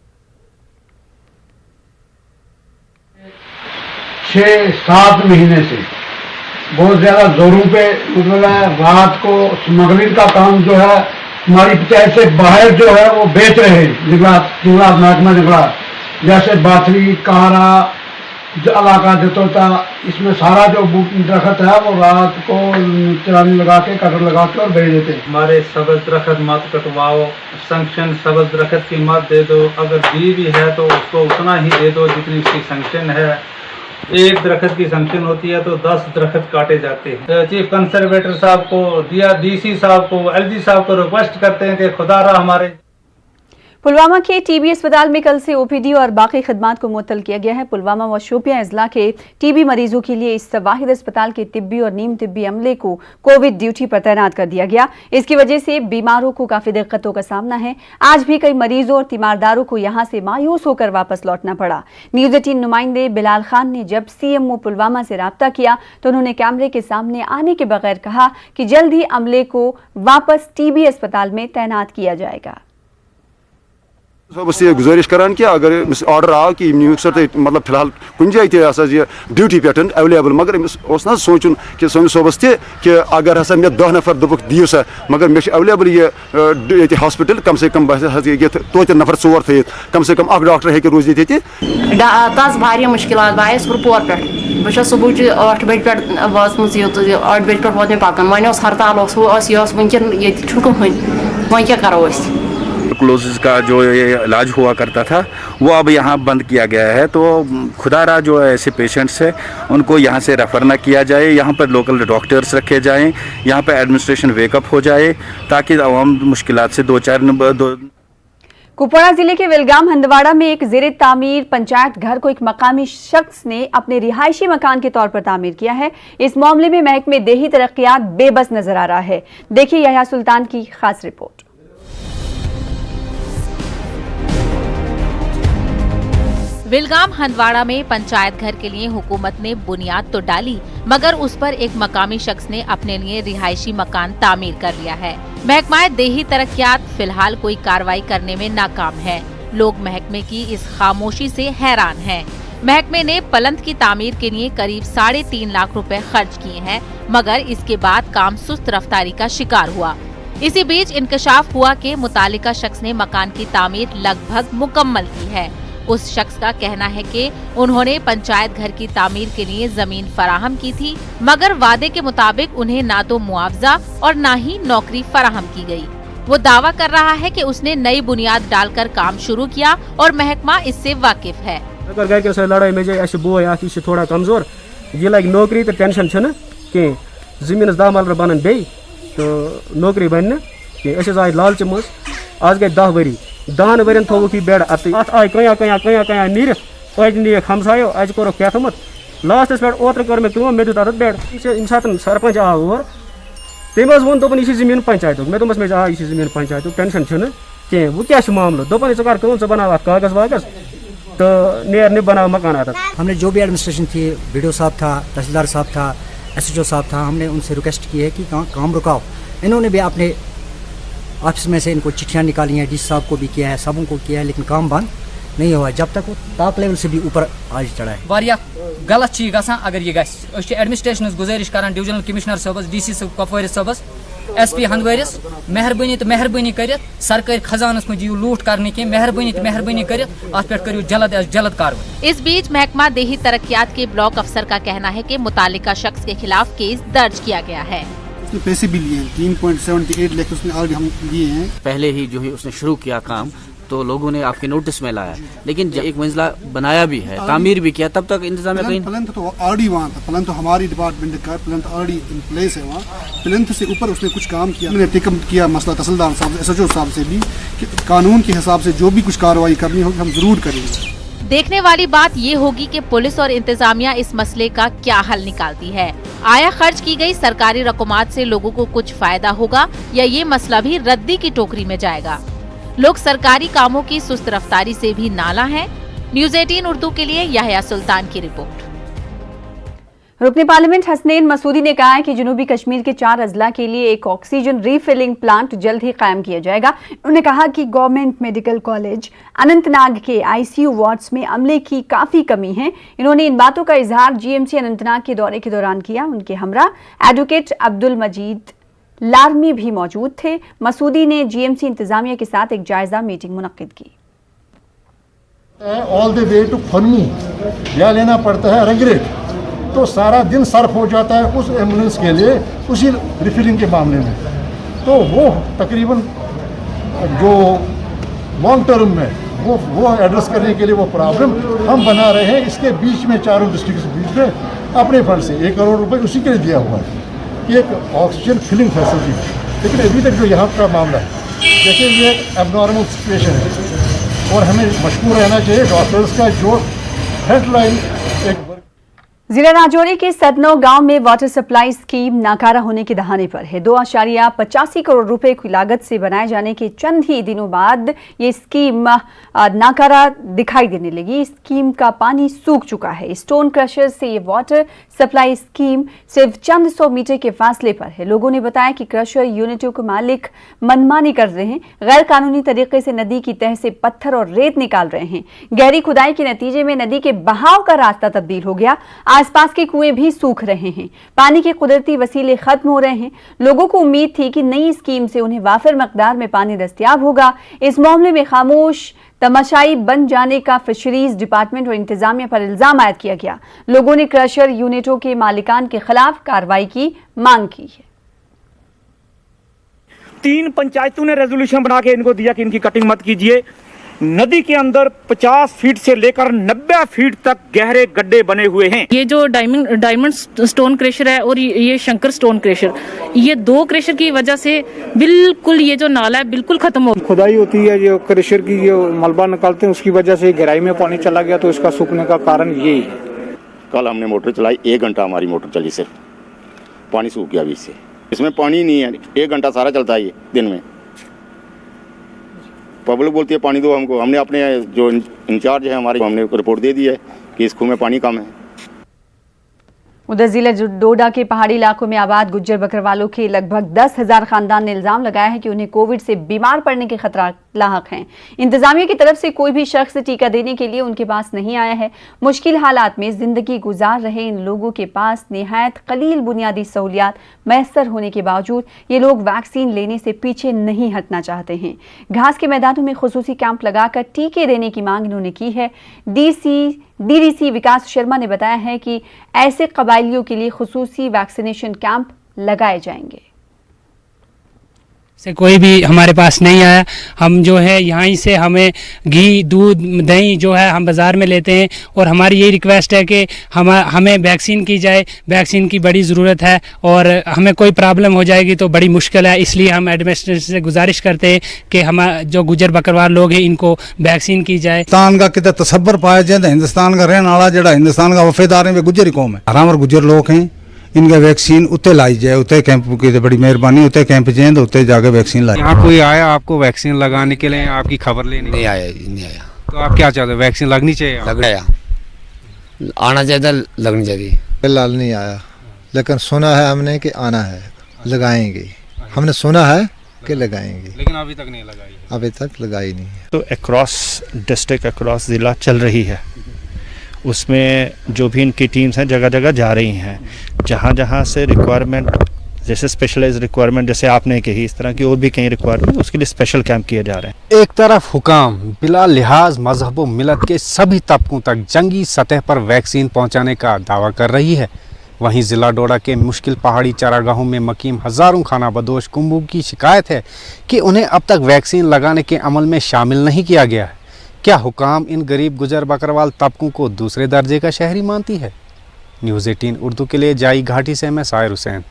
6-7 महीने से बहुत ज्यादा जोरों पे मतलब रात को स्मगलिंग का काम जो है हमारी पंचायत से बाहर जो है वो बेच रहे हैं। जंगलात महकमा जंगलात जैसे बाथरी कारा जो इलाका जतोता, इसमें सारा जो दरख्त है वो रात को चलानी लगा के कटर लगा के और बेच देते हैं। हमारे सब्ज दरख्त मत कटवाओ, संक्शन सब्ज दरख्त की मत दे दो, अगर दी भी है तो उसको उतना ही दे दो जितनी उसकी संक्शन है। एक दरख्त की सैंक्शन होती है तो 10 दरख्त काटे जाते हैं। चीफ कंजर्वेटर साहब को दिया, डीसी साहब को, एलजी साहब को रिक्वेस्ट करते हैं कि खुदारा हमारे। पुलवामा के टीबी अस्पताल में कल से ओपीडी और बाकी खदमात को मुअत्तल किया गया है। पुलवामा व शोपियां अजला के टीबी मरीजों के लिए इस वाहिद अस्पताल के तिब्बी और नीम तिब्बी अमले को कोविड ड्यूटी पर तैनात कर दिया गया। इसकी वजह से बीमारों को काफी दिक्कतों का सामना है। आज भी कई मरीजों और तीमारदारों को यहां से मायूस होकर वापस लौटना पड़ा। न्यूज़ 18 नुमाइंदे बिलाल खान ने जब सीएमओ पुलवामा से राब्ता किया तो उन्होंने कैमरे के सामने आने के बगैर कहा कि जल्द ही अमले को वापस टीबी अस्पताल में तैनात किया जाएगा। बस ये गुजारिश करान कि अगर ऑर्डर आव कि सर मतलब फिलहाल कुछ जाए ड्यूटी पे अवेलेबल, मगर ना सोचुन कि सोन सोबस कि अगर हसा मे 10 नफर दुख दियो सा, मगर मे अवेलेबल ये हॉस्पिटल कम से कम तो नफर 4 थे, कम से कम डॉक्टर हे रोज ये तस भारी मुश्किल आए कुपवार पे बहुत सुबह 8 बजे पे वाचम यूत 8 बजे पे वो पकान वन हड़ताल वनकन ये कहें वह क्या करो। क्लोसिस का जो ये इलाज हुआ करता था वो अब यहाँ बंद किया गया है, तो खुदारा जो ऐसे पेशेंट्स हैं उनको यहाँ से रेफ़र ना किया जाए, यहाँ पर लोकल डॉक्टर्स रखे जाएं, यहाँ पर एडमिनिस्ट्रेशन वेकअप हो जाए ताकि आवाम मुश्किलात से दो कुपवाड़ा जिले के विलगाम हंदवाड़ा में एक ज़ेरे तामीर पंचायत घर को एक मकामी शख्स ने अपने रिहायशी मकान के तौर पर तामीर किया है। इस मामले में महकमे देही तरक्यात बेबस नजर आ रहा है। देखिए यहया सुल्तान की खास रिपोर्ट। विलगाम हंदवाड़ा में पंचायत घर के लिए हुकूमत ने बुनियाद तो डाली, मगर उस पर एक मकामी शख्स ने अपने लिए रिहायशी मकान तामीर कर लिया है। महकमा देही तरक्यात फिलहाल कोई कार्रवाई करने में नाकाम है। लोग महकमे की इस खामोशी से हैरान हैं। महकमे ने पलंत की तामीर के लिए करीब 3.5 लाख रुपए खर्च किए हैं, मगर इसके बाद काम सुस्त रफ्तारी का शिकार हुआ। इसी बीच इंकशाफ हुआ कि मुतालिका शख्स ने मकान की तामीर लगभग मुकम्मल की है। उस शख्स का कहना है कि उन्होंने पंचायत घर की तामीर के लिए जमीन फराहम की थी, मगर वादे के मुताबिक उन्हें ना तो मुआवजा और ना ही नौकरी फराहम की गई। वो दावा कर रहा है कि उसने नई बुनियाद डालकर काम शुरू किया और महकमा इससे वाकिफ है। अगर घर के लड़ाई में जाए बोय थोड़ा कमजोर ये लगे नौकरी तो टेंशन कहें जमीन 10 मरल बन बे तो नौकरी बन आए लालच मज आज गई 10 वरी 10 वन थोक यह बेड अत आय कया नीरत अज नीक हमसायो अज कोर कैथमत लास्टस पे ओतर कर मे कम मे दुत अत बेड इन सात सरपंच आव और तम वो दोपन यह जमीन पंचायत मे दोपस मे आ यह जमीन पंचायत टेंशन कहें वो क्या मामलो दोपन कर बना कागज वागज तो नेर ने बना मकान आता। हमने जो भी एडमिनिस्ट्रेशन थी, बीडीओ साहब था, तहसीलदार साहब था, एसएचओ साहब था, हमने उनसे रिक्वेस्ट की है कि काम रुकाओ। इन्होंने भी अपने ऑफिस में से इनको चिट्ठियाँ निकाली हैं, डीसी साहब को भी किया है, सबों को किया है, लेकिन काम बंद नहीं हुआ जब तक वो टॉप लेवल से भी ऊपर आज चढ़ा है। वारिया गलत चीज गसान अगर ये गस एडमिनिस्ट्रेशन गुजारिश करान डिविजनल कमिश्नर साहबस, डीसी कपवारिस साहबस, एसपी हंदवारिस मेहरबानी तो मेहरबानी कर सरकारी खजानस में यू लूट करने की मेहरबानी कर करियो जल्द अज जल्द कार्रवाई। इस बीच महकमा देही तरक्यात के ब्लॉक अफसर का कहना है कि मुतालिका शख्स के खिलाफ केस दर्ज किया गया है। उसने पैसे भी लिए हैं, 3.78 लाख उसने ऑलरेडी हम लिए हैं। पहले ही जो है उसने शुरू किया काम तो लोगों ने आपके नोटिस में लाया, लेकिन एक मंजिला बनाया भी है, तामीर भी किया, तब तक इंतजाम कहीं प्लेंथ तो ऑलरेडी वहाँ था, प्लेंथ तो हमारी डिपार्टमेंट का प्लेंथ ऑलरेडी इन प्लेस है वहाँ। प्लेंथ से ऊपर उसने कुछ काम किया, मैंने टेकअप किया मसला तहसीलदार साहब एसएचओ साहब से भी कि कानून के हिसाब से जो भी कुछ कार्रवाई करनी होगी हम जरूर करेंगे। देखने वाली बात ये होगी कि पुलिस और इंतजामिया इस मसले का क्या हल निकालती है। आया खर्च की गई सरकारी रकूमात से लोगों को कुछ फायदा होगा या ये मसला भी रद्दी की टोकरी में जाएगा। लोग सरकारी कामों की सुस्त रफ्तारी से भी नाला हैं। न्यूज़ 18 उर्दू के लिए यहया सुल्तान की रिपोर्ट। रुकने पार्लियामेंट हसनैन मसूदी ने कहा है कि जनूबी कश्मीर के 4 अजला के लिए एक ऑक्सीजन रीफिलिंग प्लांट जल्द ही कायम किया जाएगा। उन्होंने कहा कि गवर्नमेंट मेडिकल कॉलेज अनंतनाग के आईसीयू वार्ड्स में अमले की काफी कमी है। इन्होंने इन बातों का इजहार जीएमसी अनंतनाग के दौरे के दौरान किया। उनके हमरा एडवोकेट अब्दुल मजीद लारमी भी मौजूद थे। मसूदी ने जीएमसी इंतजामिया के साथ एक जायजा मीटिंग मुनक्किद की। ऑल द वे टू फन्नी या लेना पड़ता है रंगरेट, तो सारा दिन सर्फ हो जाता है उस एम्बुलेंस के लिए उसी रिफिलिंग के मामले में। तो वो तकरीबन जो लॉन्ग टर्म में वो एड्रेस करने के लिए वो प्रॉब्लम हम बना रहे हैं। इसके बीच में चारों डिस्ट्रिक्ट के बीच में अपने फंड से 1 करोड़ रुपए उसी के लिए दिया हुआ है कि एक ऑक्सीजन फिलिंग फैसिलिटी। लेकिन अभी तक जो यहाँ का मामला है, देखिए ये एबनॉर्मल सिचुएशन है और हमें मशहूर रहना चाहिए डॉक्टर्स का जो हेडलाइन एक जिला राजौरी के सतनौ गांव में वाटर सप्लाई स्कीम नाकारा होने के दहाने पर है। 2.85 करोड़ रुपए की लागत से बनाए जाने के चंद ही दिनों बाद ये स्कीम नाकारा दिखाई देने लगी। स्कीम का पानी सूख चुका है। स्टोन क्रशर से ये वाटर सप्लाई स्कीम सिर्फ चंद 100 मीटर के फासले पर है। लोगों ने बताया कि क्रशर यूनिटों के मालिक मनमानी कर रहे हैं, गैर कानूनी तरीके से नदी की तह से पत्थर और रेत निकाल रहे हैं। गहरी खुदाई के नतीजे में नदी के बहाव का रास्ता तब्दील हो गया। आसपास के कुएं भी सूख रहे हैं। पानी के कुदरती वसीले खत्म हो रहे हैं। लोगों को उम्मीद थी कि नई स्कीम से उन्हें वाफिर मकदार में पानी दस्तयाब होगा। इस मामले में खामोश तमाशाई बन जाने का फिशरीज डिपार्टमेंट और इंतजामिया पर इल्जाम आयद किया गया। लोगों ने क्रशर यूनिटों के मालिकान के खिलाफ कार्रवाई की मांग की है। 3 पंचायतों ने रेजोल्यूशन बना के इनको दिया कि इनकी कटिंग मत कीजिए। नदी के अंदर 50 फीट से लेकर 90 फीट तक गहरे गड्ढे बने हुए हैं। ये जो डायमंड स्टोन क्रेशर है और ये शंकर स्टोन क्रेशर, ये 2 क्रेशर की वजह से बिल्कुल ये जो नाला है बिल्कुल खत्म हो। खुदाई होती है, जो क्रेशर की जो मलबा निकालते हैं उसकी वजह से गहराई में पानी चला गया, तो इसका सूखने का कारण यही है। कल हमने मोटर चलाई, 1 घंटा हमारी मोटर चली, सिर्फ पानी सूख गया बीच से। इसमें पानी नहीं है, 1 घंटा सारा चलता है ये दिन में। पब्लिक बोलती है पानी दो हमको। हमने अपने जो इंचार्ज है हमारे, हमने रिपोर्ट दे दी है कि इस खूह में पानी कम है। उधर जिला डोडा के पहाड़ी इलाकों में आबाद गुज्जर बकरवालों के लगभग 10,000 खानदान ने इल्जाम लगाया है कि उन्हें कोविड से बीमार पड़ने के खतरा लाहक हैं। इंतजामिया की तरफ से कोई भी शख्स टीका देने के लिए उनके पास नहीं आया है। मुश्किल हालात में जिंदगी गुजार रहे इन लोगों के पास निहायत कलील बुनियादी सहूलियात मैसर होने के बावजूद ये लोग वैक्सीन लेने से पीछे नहीं हटना चाहते हैं। घास के मैदानों में खुसूसी कैंप लगाकर टीके देने की मांग इन्होंने की है। डीडीसी विकास शर्मा ने बताया है कि ऐसे कबाइलियों के लिए खुसूसी वैक्सीनेशन कैंप लगाए जाएंगे। से कोई भी हमारे पास नहीं आया। हम जो है यहाँ से हमें घी दूध दही जो है हम बाज़ार में लेते हैं और हमारी यही रिक्वेस्ट है कि हमें वैक्सीन की जाए। वैक्सीन की बड़ी ज़रूरत है और हमें कोई प्रॉब्लम हो जाएगी तो बड़ी मुश्किल है। इसलिए हम एडमिनिस्ट्रेशन से गुजारिश करते हैं कि हम जो गुजर बकरवाल लोग हैं इनको वैक्सीन की जाए। हिंदुस्तान का कितना तसब्बर पाया जाए, हिंदुस्तान का रहने वाला जड़ा हिंदुस्तान का वफेदार है गुजर ही कौम है। आराम और गुजर लोग हैं, इनका वैक्सीन उतने लाई जाए, उतने कैंप की बड़ी मेहरबानी, उतने कैंप जाए तो उतने जाकर वैक्सीन लाई। यहाँ कोई आया आपको वैक्सीन लगाने के लिए, आपकी खबर लेने? नहीं आया, नहीं आया। तो आप क्या चाहते हो, वैक्सीन लगनी चाहिए? लग गया, आना चाहिए, लगनी चाहिए। फिलहाल नहीं आया, लेकिन सुना है हमने कि आना है, लगाएंगे। हमने सुना है कि लगाएंगे, लेकिन अभी तक नहीं लगाई। अभी तक लगाई नहीं है। तो अक्रॉस डिस्ट्रिक्ट अक्रॉस ज़िला चल रही है। उसमें जो भी इनकी टीम्स हैं जगह जगह जा रही हैं। जहाँ जहाँ से रिक्वायरमेंट, जैसे स्पेशलाइज्ड रिक्वायरमेंट जैसे आपने कही, इस तरह की और भी कई रिक्वायरमेंट, उसके लिए स्पेशल कैंप किए जा रहे हैं। एक तरफ हुकाम बिला लिहाज मजहब व मिलत के सभी तबकों तक जंगी सतह पर वैक्सीन पहुँचाने का दावा कर रही है, वहीं ज़िला डोडा के मुश्किल पहाड़ी चारागाहों में मकीम हज़ारों खाना बदोश कुंभों की शिकायत है कि उन्हें अब तक वैक्सीन लगाने के अमल में शामिल नहीं किया गया है। क्या हुकाम इन गरीब गुजर बकरवाल तबकों को दूसरे दर्जे का शहरी मानती है? न्यूज़ 18 उर्दू के लिए जाई घाटी से मैं साहिर हुसैन।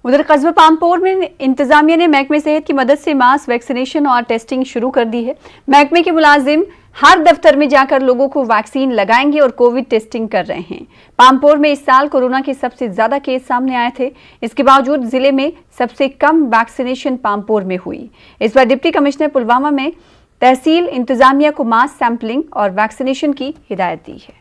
उधर कस्बा पामपोर में इंतजामिया ने महकमे सेहत की मदद से मास वैक्सीनेशन और टेस्टिंग शुरू कर दी है। महकमे के मुलाजिम हर दफ्तर में जाकर लोगों को वैक्सीन लगाएंगे और कोविड टेस्टिंग कर रहे हैं। पामपोर में इस साल कोरोना के सबसे ज्यादा केस सामने आए थे। इसके बावजूद जिले में सबसे कम वैक्सीनेशन पामपोर में हुई। इस बार डिप्टी कमिश्नर पुलवामा में तहसील इंतजामिया को मास सैंपलिंग और वैक्सीनेशन की हिदायत दी है।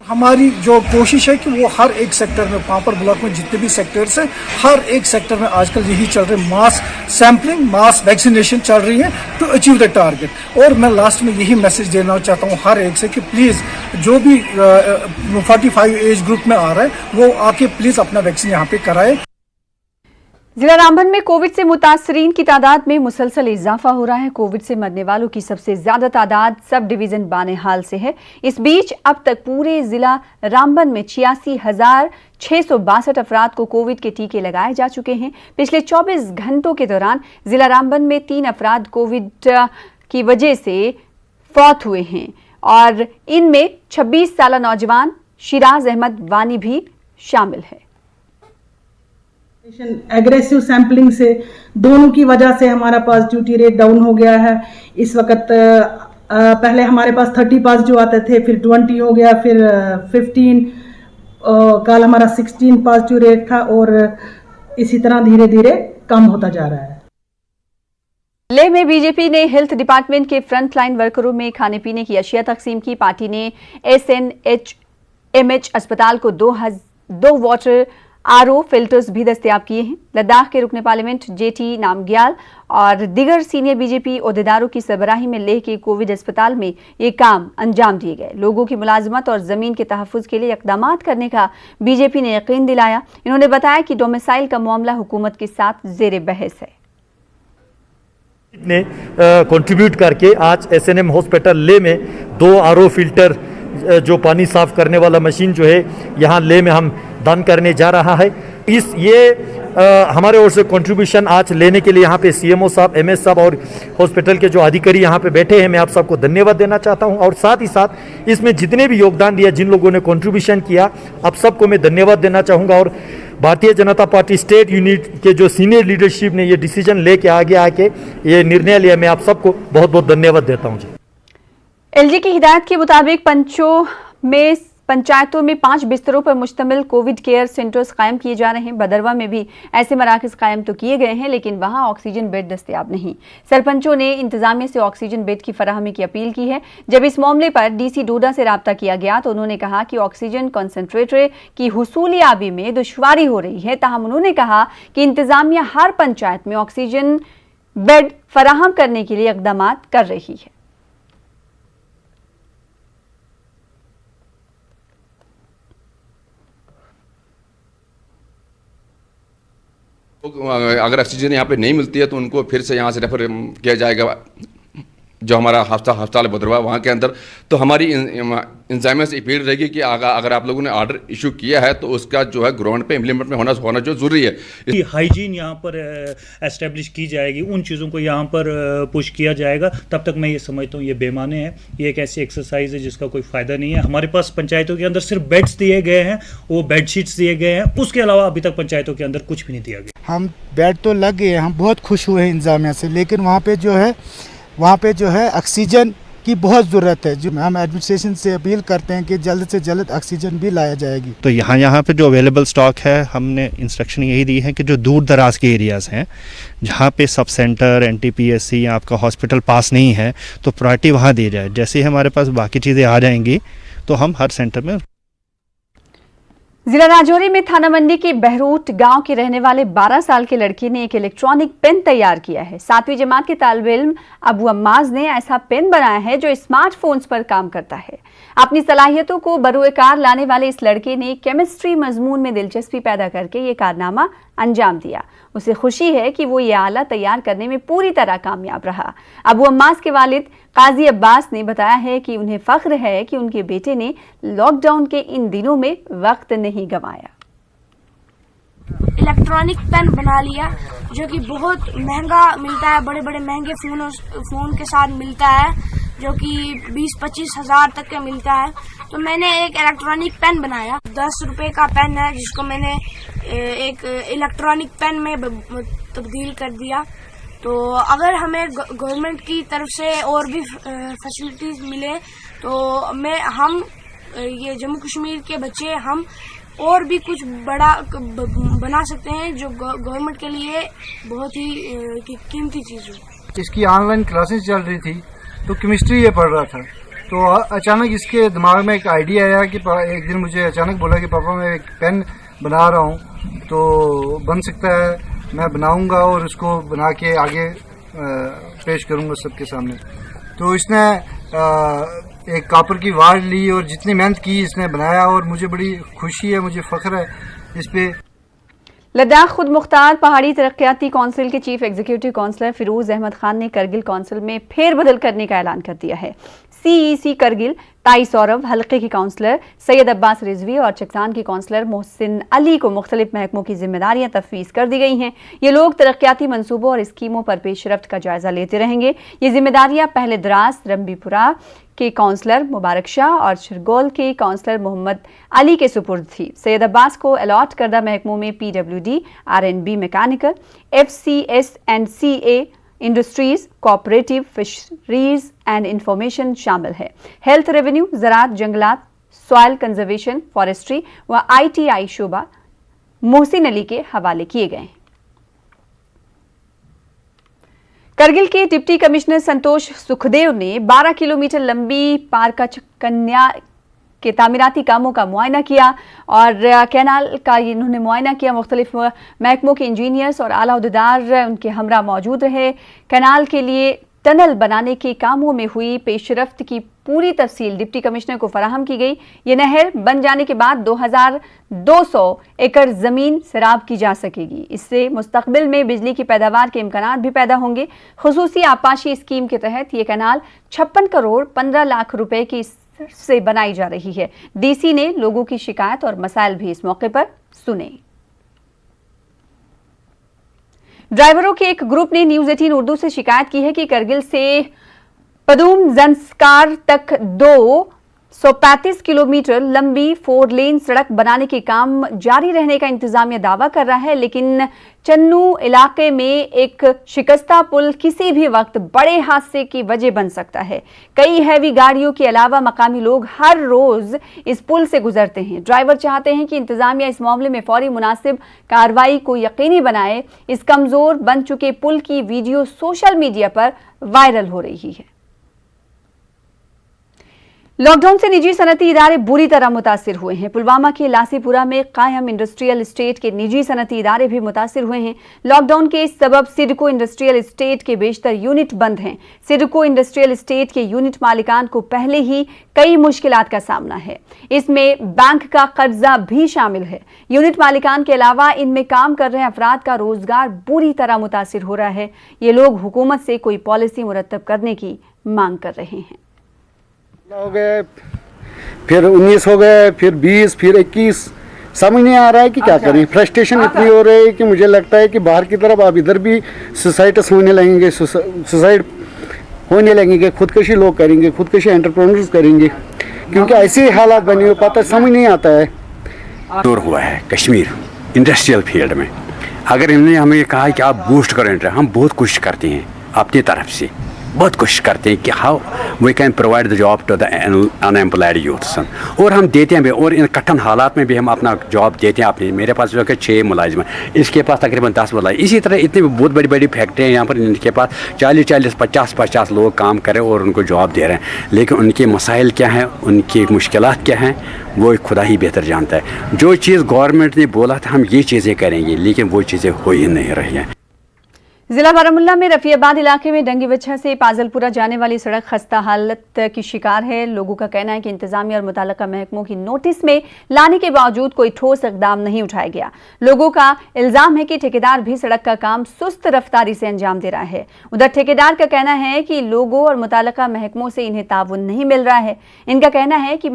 हमारी जो कोशिश है कि वो हर एक सेक्टर में, पामपोर ब्लॉक में जितने भी सेक्टर्स हैं, हर एक सेक्टर में आजकल यही चल रहे, मास सैंपलिंग, मास वैक्सीनेशन चल रही है टू अचीव द टारगेट। और मैं लास्ट में यही मैसेज देना चाहता हूँ हर एक से कि प्लीज़ जो भी 45 एज ग्रुप में आ रहा है वो आके प्लीज़ अपना वैक्सीन यहाँ पे कराए। जिला रामबन में कोविड से मुतासरीन की तादाद में मुसलसल इजाफा हो रहा है। कोविड से मरने वालों की सबसे ज्यादा तादाद सब डिवीजन बानेहाल से है। इस बीच अब तक पूरे जिला रामबन में 86,662 अफराद को कोविड के टीके लगाए जा चुके हैं। पिछले 24 घंटों के दौरान जिला रामबन में 3 अफराद कोविड की वजह से फौत हुए हैं और इनमें 26 साल नौजवान शिराज अहमद वानी भी शामिल है। एग्रेसिव सैंपलिंग से दोनों की वजह से हमारा पॉजिटिविटी रेट डाउन हो गया है। इस वक्त पहले हमारे पास 30 पॉजिटिव आते थे, फिर 20 हो गया, फिर 15, कल हमारा 16 पॉजिटिव रेट था और इसी तरह धीरे धीरे कम होता जा रहा है। लेह में बीजेपी ने हेल्थ डिपार्टमेंट के फ्रंट लाइन वर्करों में खाने पीने की अशिया तकसीम की। पार्टी ने SNHMH अस्पताल को 2 वाटर RO फिल्टर्स भी दस्तयाब किए हैं। लद्दाख के रुकने पार्लियामेंट JT नामग्याल और दीगर सीनियर बीजेपी ओहदेदारों की सरबराही में लेह के कोविड अस्पताल में ये काम अंजाम दिए गए। लोगों की मुलाजमत और जमीन के तहफ़्फ़ुज़ के लिए इक़दामात करने का बीजेपी ने यकीन दिलाया। इन्होंने बताया कि डोमिसाइल का मामला हुकूमत के साथ ज़ेर बहस है। ने कंट्रीब्यूट करके आज SNM हॉस्पिटल ले में 2 RO फिल्टर जो पानी साफ करने वाला मशीन जो है यहाँ ले में हम दान करने जा रहा है। हमारे ओर से कंट्रीब्यूशन आज लेने के लिए यहाँ पे CMO साहब, MS साहब और हॉस्पिटल के जो अधिकारी यहाँ पे बैठे हैं, मैं आप सबको धन्यवाद देना चाहता हूँ। और साथ ही साथ इसमें जितने भी योगदान दिया, जिन लोगों ने कंट्रीब्यूशन किया, आप सबको मैं धन्यवाद देना चाहूँगा। और Bharatiya Janata party state unit के जो सीनियर लीडरशिप ने ये डिसीजन लेके आगे आके ये निर्णय लिया, मैं आप सबको बहुत बहुत धन्यवाद देता हूँ जी। LG की हिदायत के मुताबिक पंचायतों में 5 बिस्तरों पर मुश्तमिल कोविड केयर सेंटर्स कायम किए जा रहे हैं। बदरवा में भी ऐसे मराकज़ कायम तो किए गए हैं, लेकिन वहां ऑक्सीजन बेड दस्तयाब नहीं। सरपंचों ने इंतजामिया से ऑक्सीजन बेड की फराहमी की अपील की है। जब इस मामले पर DC डोडा से राब्ता किया गया तो उन्होंने कहा कि ऑक्सीजन कंसंट्रेटर की हुसूलियाबी में दुश्वारी हो रही है। ताहम उन्होंने कहा कि इंतजामिया हर पंचायत में ऑक्सीजन बेड फराहम करने के लिए इक़दामात कर रही है। अगर ऑक्सीजन यहाँ पे नहीं मिलती है तो उनको फिर से यहाँ से रेफर किया जाएगा जो हमारा हस्पताल बदरवा वहाँ के अंदर। तो हमारी इंतजामिया से अपील रहेगी कि अगर आप लोगों ने ऑर्डर इशू किया है तो उसका जो है ग्राउंड पे इम्प्लीमेंट में होना जो ज़रूरी है। हाइजीन यहाँ पर एस्टेब्लिश की जाएगी, उन चीज़ों को यहाँ पर पुश किया जाएगा। तब तक मैं ये समझता हूँ ये बेमाने हैं, ये एक ऐसी एक्सरसाइज है जिसका कोई फ़ायदा नहीं है। हमारे पास पंचायतों के अंदर सिर्फ बेड्स दिए गए हैं, वो बेडशीट्स दिए गए हैं, उसके अलावा अभी तक पंचायतों के अंदर कुछ भी नहीं दिया गया। हम बेड तो लग गए, हम बहुत खुश हुए हैं इंतजामिया से, लेकिन वहाँ पे जो है ऑक्सीजन की बहुत ज़रूरत है। जो हम एडमिनिस्ट्रेशन से अपील करते हैं कि जल्द से जल्द ऑक्सीजन भी लाया जाएगी। तो यहाँ पे जो अवेलेबल स्टॉक है, हमने इंस्ट्रक्शन यही दी है कि जो दूर दराज के एरियाज़ हैं जहाँ पे सब सेंटर NTPSC या आपका हॉस्पिटल पास नहीं है तो प्रायोरिटी वहाँ दी जाए। जैसे ही हमारे पास बाकी चीज़ें आ जाएंगी तो हम हर सेंटर में। जिला राजौरी में थाना मंडी के बहरूट गांव के रहने वाले 12 साल के लड़के ने एक इलेक्ट्रॉनिक पेन तैयार किया है। 7वीं जमात के तालिब इल्म अबू अम्माज ने ऐसा पेन बनाया है जो स्मार्टफोन्स पर काम करता है। अपनी सलाहियतों को बरूएकार लाने वाले इस लड़के ने केमिस्ट्री मजमून में दिलचस्पी पैदा करके ये कारनामा अंजाम दिया। उसे खुशी है कि वो ये आला तैयार करने में पूरी तरह कामयाब रहा। अबू अम्माज के वालिद काजी अब्बास ने बताया है कि उन्हें फख्र है कि उनके बेटे ने लॉकडाउन के इन दिनों में वक्त नहीं गंवाया। इलेक्ट्रॉनिक पेन बना लिया जो कि बहुत महंगा मिलता है, बड़े बड़े महंगे फोन के साथ मिलता है जो कि 20-25 हज़ार तक का मिलता है। तो मैंने एक इलेक्ट्रॉनिक पेन बनाया, 10 रुपए का पेन है जिसको मैंने एक इलेक्ट्रॉनिक पेन में तब्दील कर दिया। तो अगर हमें गवर्नमेंट की तरफ से और भी फैसिलिटीज मिले तो हम ये जम्मू कश्मीर के बच्चे हम और भी कुछ बड़ा बना सकते हैं जो गवर्नमेंट के लिए बहुत ही कीमती चीज़ हो। इसकी ऑनलाइन क्लासेस चल रही थी तो केमिस्ट्री ये पढ़ रहा था, तो अचानक इसके दिमाग में एक आइडिया आया कि एक दिन मुझे अचानक बोला कि पापा मैं एक पेन बना रहा हूँ, तो बन सकता है मैं बनाऊंगा और उसको बना के आगे पेश करूंगा सबके सामने। तो इसने एक कॉपर की वार ली और जितनी मेहनत की इसने बनाया और मुझे बड़ी खुशी है, मुझे फख्र है इस पे। लद्दाख खुद मुख्तार पहाड़ी तरक्याती कौंसिल के chief executive councillor Firoz Ahmad Khan ने करगिल काउंसिल में फेरबदल करने का ऐलान कर दिया है। CEC करगिल ताई सौरभ हल्के की काउंसलर सैयद अब्बास रिजवी और चकतान की काउंसलर मोहसिन अली को मुख्तलिफ महकमों की जिम्मेदारियां तफवीज़ कर दी गई हैं। ये लोग तरक्याती मंसूबों और स्कीमों पर पेशरफ्त का जायजा लेते रहेंगे। ये जिम्मेदारियां पहले द्रास रंबीपुरा के काउंसलर मुबारक शाह और शरगोल के काउंसलर मोहम्मद अली के सुपुर्द थी। सैयद अब्बास को अलॉट करदा महकमों में PWD, RNB mechanical, FCS&CA industries, cooperative, fisheries and information शामिल है। हेल्थ, रेवेन्यू, ज़राअत, जंगलात, सॉइल कंजर्वेशन, फॉरेस्ट्री व ITI शोबा मोहसिन अली के हवाले किए गए। करगिल के डिप्टी कमिश्नर संतोष सुखदेव ने 12 किलोमीटर लंबी पारका कन्या के तामीराती कामों का मुआयना किया और कैनाल का इन्होंने मुआयना किया। मुख्तलिफ महकमों के इंजीनियर्स और आला अहदेदार उनके हमरा मौजूद रहे। कैनाल के लिए टनल बनाने के कामों में हुई पेशरफ्त की पूरी तफसील डिप्टी कमिश्नर को फराहम की गई। ये नहर बन जाने के बाद 2200 एकड़ ज़मीन सैराब की जा सकेगी। इससे मुस्तकबिल में बिजली की पैदावार के इम्कानात भी पैदा होंगे। खुसूसी आपाशी स्कीम के तहत ये कैनाल 56 करोड़ 15 लाख रुपए की से बनाई जा रही है। DC ने लोगों की शिकायत और मसाइल भी इस मौके पर सुने। ड्राइवरों के एक ग्रुप ने न्यूज़ 18 उर्दू से शिकायत की है कि करगिल से पदूम जंस्कार तक 235 किलोमीटर लंबी 4 लेन सड़क बनाने के काम जारी रहने का इंतजामिया दावा कर रहा है, लेकिन चन्नू इलाके में एक शिकस्ता पुल किसी भी वक्त बड़े हादसे की वजह बन सकता है। कई हैवी गाड़ियों के अलावा मकामी लोग हर रोज इस पुल से गुजरते हैं। ड्राइवर चाहते हैं कि इंतजामिया इस मामले में फौरी मुनासिब कार्रवाई को यकीनी बनाए। इस कमजोर बन चुके पुल की वीडियो सोशल मीडिया पर वायरल हो रही है। लॉकडाउन से निजी सनती इदारे बुरी तरह मुतासिर हुए हैं। पुलवामा के लासीपुरा में कायम इंडस्ट्रियल एस्टेट के निजी सनती इदारे भी मुतासिर हुए हैं। लॉकडाउन के सबब सिडको इंडस्ट्रियल एस्टेट के बेशतर यूनिट बंद हैं। सिडको इंडस्ट्रियल एस्टेट के यूनिट मालिकान को पहले ही कई मुश्किलात का सामना है। इसमें बैंक का कर्जा भी शामिल है। यूनिट मालिकान के अलावा इनमें काम कर रहे अफराद का रोजगार बुरी तरह मुतासिर हो रहा है। ये लोग हुकूमत से कोई पॉलिसी मुरतब करने की मांग कर रहे हैं। हो गए, फिर 19 हो गए, फिर 20, फिर 21, समझ नहीं आ रहा है कि क्या करें। फ्रस्ट्रेशन इतनी हो रही है कि मुझे लगता है कि बाहर की तरफ अब इधर भी सुसाइड्स होने लगेंगे, सुसाइड होने लगेंगे, खुदकशी लोग करेंगे, खुदकशी एंटरप्रेन्योर्स करेंगे, क्योंकि ऐसे हालात बने हुए, पता समझ नहीं आता है। दूर हुआ है कश्मीर इंडस्ट्रियल फील्ड में। अगर इन्होंने हमें कहा कि आप बूस्ट करें, हम बहुत कोशिश करते हैं अपनी तरफ से, बहुत कोशिश करते हैं कि how we can provide the job to the unemployed youths, और हम देते हैं भी, और इन कठिन हालात में भी हम अपना जॉब देते हैं अपने। मेरे पास जो है 6 मुलाजिम हैं, इसके पास तकरीबन 10 मुलाजिम। इसी तरह इतनी बहुत बड़ी बड़ी फैक्ट्रियाँ यहाँ पर, इनके पास 40-40, 50-50 लोग काम करें और उनको जॉब दे रहे हैं, लेकिन उनके मसाइल क्या हैं, उनकी मुश्किलात क्या हैं, वो खुदा ही बेहतर जानता है। जो चीज़ गवर्नमेंट ने बोला था हम ये चीज़ें करेंगे, लेकिन वो चीज़ें हो ही नहीं रही हैं। जिला बारामुल्ला में रफियाबाद इलाके में डंगी वजह से पाजलपुरा जाने वाली सड़क खस्ता हालत की शिकार है। लोगों का कहना है कि इंतजामिया और मुताल्लिका महकमों की नोटिस में लाने के बावजूद कोई ठोस इकदाम नहीं उठाया गया। लोगों का इल्जाम है कि ठेकेदार भी सड़क का काम सुस्त रफ्तारी से अंजाम दे रहा है। उधर ठेकेदार का कहना है कि लोगों और मुताल्लिका महकमों से इन्हें ताउन नहीं मिल रहा है। इनका कहना है कि